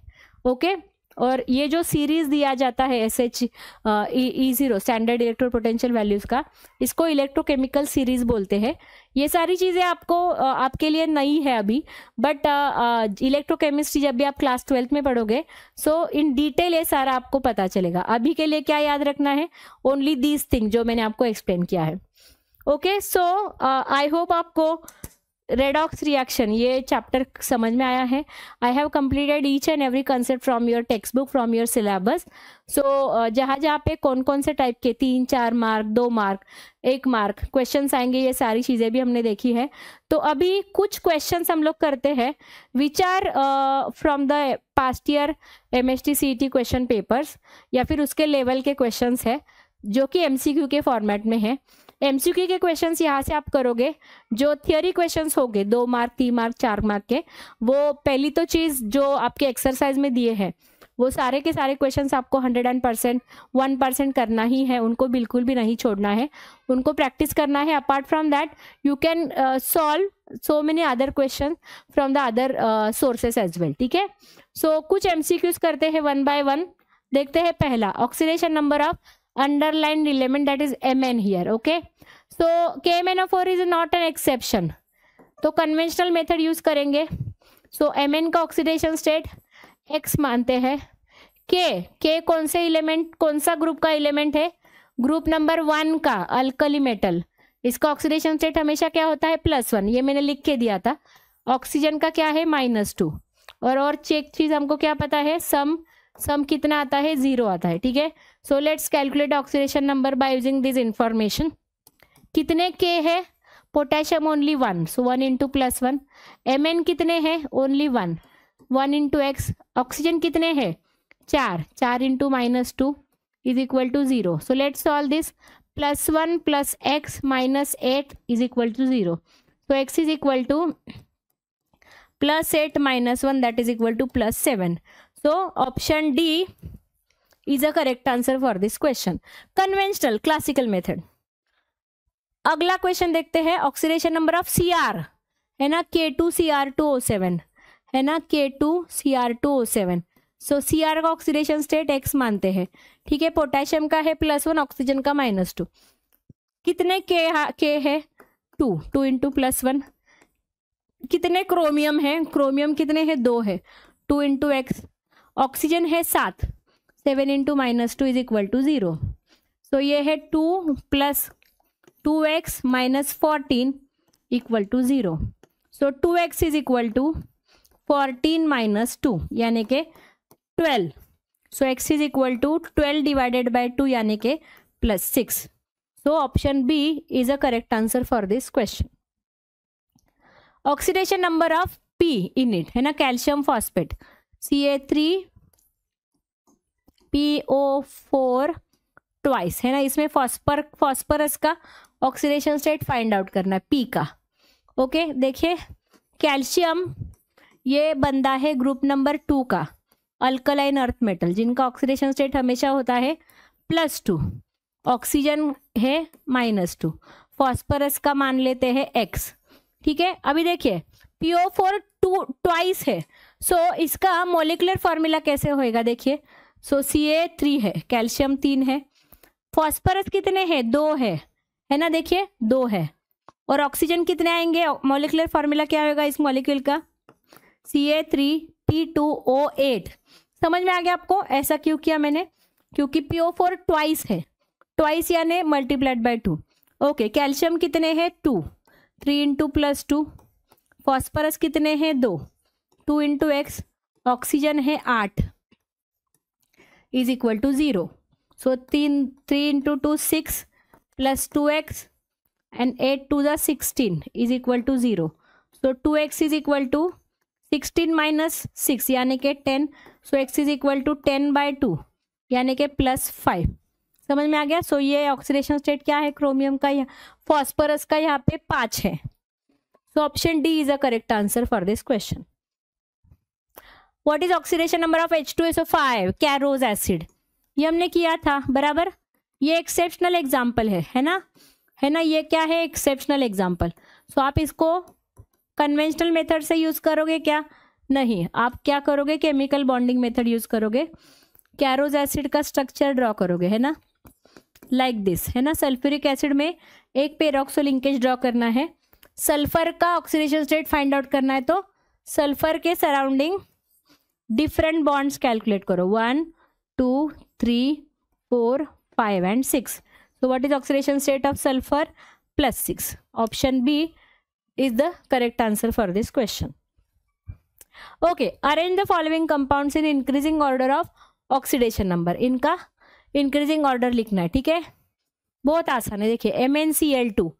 ओके। और ये जो सीरीज दिया जाता है E0 standard electrode potential values का, इसको इलेक्ट्रोकेमिकल सीरीज बोलते हैं। ये सारी चीजें आपको आपके लिए नई है अभी, बट इलेक्ट्रोकेमिस्ट्री जब भी आप क्लास 12th में पढ़ोगे, सो इन डिटेल ये सारा आपको पता चलेगा। अभी के लिए क्या याद रखना है, ओनली दीज थिंग जो मैंने आपको एक्सप्लेन किया है, ओके। सो आई होप आपको रेडॉक्स रिएक्शन, ये चैप्टर समझ में आया है। I have completed each and every concept from your text book, from your syllabus. So जहाँ जहाँ पे कौन कौन से टाइप के 3, 4 मार्क, 2 मार्क, 1 मार्क क्वेश्चंस आएंगे, ये सारी चीज़ें भी हमने देखी है। तो अभी कुछ क्वेश्चंस हम लोग करते हैं which are from the past year MST CET question papers, या फिर उसके लेवल के क्वेश्चंस है जो कि MCQ के फॉर्मेट में है। MCQ के क्वेश्चंस यहाँ से आप करोगे, जो थियोरी क्वेश्चंस होंगे 2 मार्क, 3 मार्क, 4 मार्क के, वो पहली तो चीज़ जो आपके एक्सरसाइज में दिए हैं वो सारे के सारे क्वेश्चंस आपको 100% 1% करना ही है, उनको बिल्कुल भी नहीं छोड़ना है, उनको प्रैक्टिस करना है। Apart from that you can solve so many other question from the other sources as well, ठीक है। सो कुछ MCQs करते हैं 1 by 1। देखते हैं पहला, oxidation number of underlined element, that is Mn here, okay. So KMnO4 is not an exception, तो conventional method use करेंगे। सो Mn का ऑक्सीडेशन स्टेट X मानते हैं। K कौन से एलिमेंट, कौन सा ग्रुप का एलिमेंट है, ग्रुप नंबर 1 का अल्कली मेटल, इसका ऑक्सीडेशन स्टेट हमेशा क्या होता है +1, ये मैंने लिख के दिया था। ऑक्सीजन का क्या है -2, और चेक चीज हमको क्या पता है, सम कितना आता है, 0 आता है, ठीक है। So let's calculate oxidation number by using this information. कितने K है, पोटेशियम ओनली 1, सो 1 × +1। Mn कितने हैं, ओनली 1 × X। ऑक्सीजन कितने हैं, 4 × -2 is equal to 0। So let's solve this, +1 + X - 8 is equal to 0। So X is equal to +8 - 1, that is equal to +7। So option D is a correct answer for this question. Conventional classical method. अगला question देखते हैं, oxidation number of Cr है ना, K2Cr2O7 है ना, K2Cr2O7। सो Cr का oxidation state X मानते हैं, ठीक है। पोटेशियम का है +1, ऑक्सीजन का -2। कितने K है, 2 × +1। कितने क्रोमियम है, क्रोमियम कितने हैं, 2 है, 2 × X। ऑक्सीजन है 7 × -2 इज इक्वल टू 0। सो ये है 2 + 2X - 14 equal to 0। So 2X is equal to 14 - 2 यानी के 12। So X is equal to 12 divided by 2 यानी के +6। So option B is a correct answer for this question. Oxidation number of P in it है ना, calcium phosphate CA3PO4 twice है ना, इसमें phosphorus का ऑक्सीडेशन स्टेट फाइंड आउट करना है, P का। ओके देखिए, कैल्शियम ये बंदा है ग्रुप नंबर 2 का अल्कलाइन अर्थ मेटल, जिनका ऑक्सीडेशन स्टेट हमेशा होता है +2। ऑक्सीजन है -2, फॉस्फरस का मान लेते हैं X, ठीक है। अभी देखिए PO4 ट्वाइस है, सो इसका मोलिकुलर फॉर्मूला कैसे होएगा, देखिए। सो CA3 है, कैल्शियम 3 है, फॉस्फरस कितने हैं, 2 है ना, देखिए 2 है, और ऑक्सीजन कितने आएंगे, मोलिकुलर फॉर्मूला क्या होगा इस मॉलिक्यूल का, CA3P2O8। समझ में आ गया आपको, ऐसा क्यों किया मैंने, क्योंकि PO4 ट्वाइस है, ट्वाइस यानी मल्टीप्लाइड बाय 2। ओके, कैल्शियम कितने हैं, 2, 3 × +2। फॉस्फरस कितने हैं, 2 × X। ऑक्सीजन है 8 is equal to 0। So 3 × 2 6 + 2X and 8 × 2 16 is equal to 0। So 2X is equal to 16 - 6 यानी कि 10। So X is equal to 10/2 यानी कि +5। समझ में आ गया। सो ये ऑक्सीडेशन स्टेट क्या है क्रोमियम का, फॉस्फरस का यहाँ पे 5 है। So option D is a correct answer for this question. What is oxidation number of H2SO5 कैरोज acid, ये हमने किया था बराबर। ये एक्सेप्शनल एग्जाम्पल है ना, ये क्या है, एक्सेप्शनल एग्जाम्पल। सो आप इसको कन्वेंशनल मेथड से यूज करोगे क्या, नहीं, आप क्या करोगे, केमिकल बॉन्डिंग मेथड यूज करोगे। कैरोज एसिड का स्ट्रक्चर ड्रॉ करोगे है ना, लाइक दिस है ना। सल्फ्यूरिक एसिड में एक पेरोक्सो लिंकेज ड्रॉ करना है, सल्फर का ऑक्सीडेशन स्टेट फाइंड आउट करना है, तो सल्फर के सराउंडिंग डिफरेंट बॉन्ड्स कैलकुलेट करो, 1 2 3 4 5 and 6। So what is oxidation state of sulphur, +6। Option B is the correct answer for this question. Okay, arrange the following compounds in increasing order of oxidation number. इनका increasing order लिखना है, ठीक है, बहुत आसान है. देखिए MnCl2,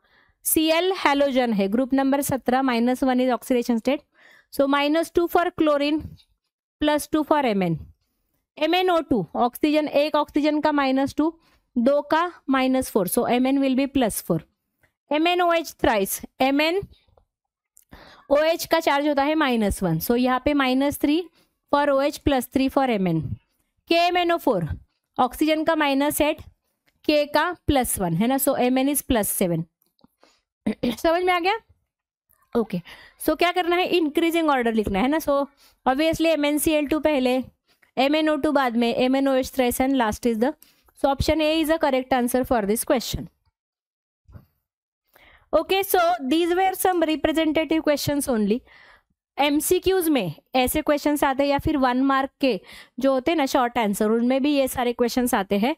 Cl हैलोजन है, group number 17, -1 is oxidation state, so -2 for chlorine, +2 for Mn. MnO2 oxygen, एक ऑक्सीजन का -2, 2 का -4, सो Mn will be +4. MnOH thrice, MnOH का चार्ज होता है -1, सो यहाँ पे -3 for OH, +3 for Mn. KMnO4 oxygen का -8, K का +1 है ना, सो Mn इज +7. समझ में आ गया? ओके, सो क्या करना है, इंक्रीजिंग ऑर्डर लिखना है ना. सो ऑब्वियसली MnCl2 पहले, MnO2 बाद में, MnOH thrice and last is the, so option A is the correct answer for this question. Okay, so these were some representative questions only. MCQs में ऐसे questions आते हैं, या फिर 1 मार्क के जो होते हैं ना शॉर्ट आंसर, उनमें भी ये सारे क्वेश्चंस आते हैं.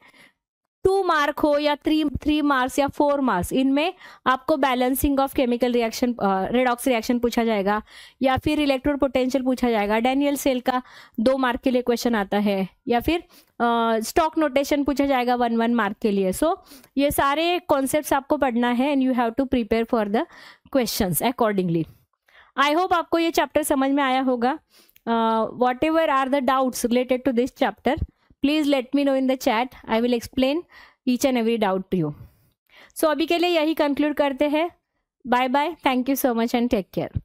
2 मार्क हो या 3 मार्क्स या 4 मार्क्स, इनमें आपको balancing of chemical reaction, redox reaction पूछा जाएगा, या फिर इलेक्ट्रोड पोटेंशियल पूछा जाएगा. डैनियल सेल का 2 मार्क के लिए क्वेश्चन आता है, या फिर स्टॉक नोटेशन पूछा जाएगा 1 मार्क के लिए. सो ये सारे कॉन्सेप्ट्स आपको पढ़ना है and you have to prepare for the questions accordingly. I hope आपको ये चैप्टर समझ में आया होगा. Whatever are the doubts related to this chapter, please let me know in the chat. I will explain each and every doubt to you. So अभी के लिए यही कंक्लूड करते हैं. Bye bye, thank you so much and take care.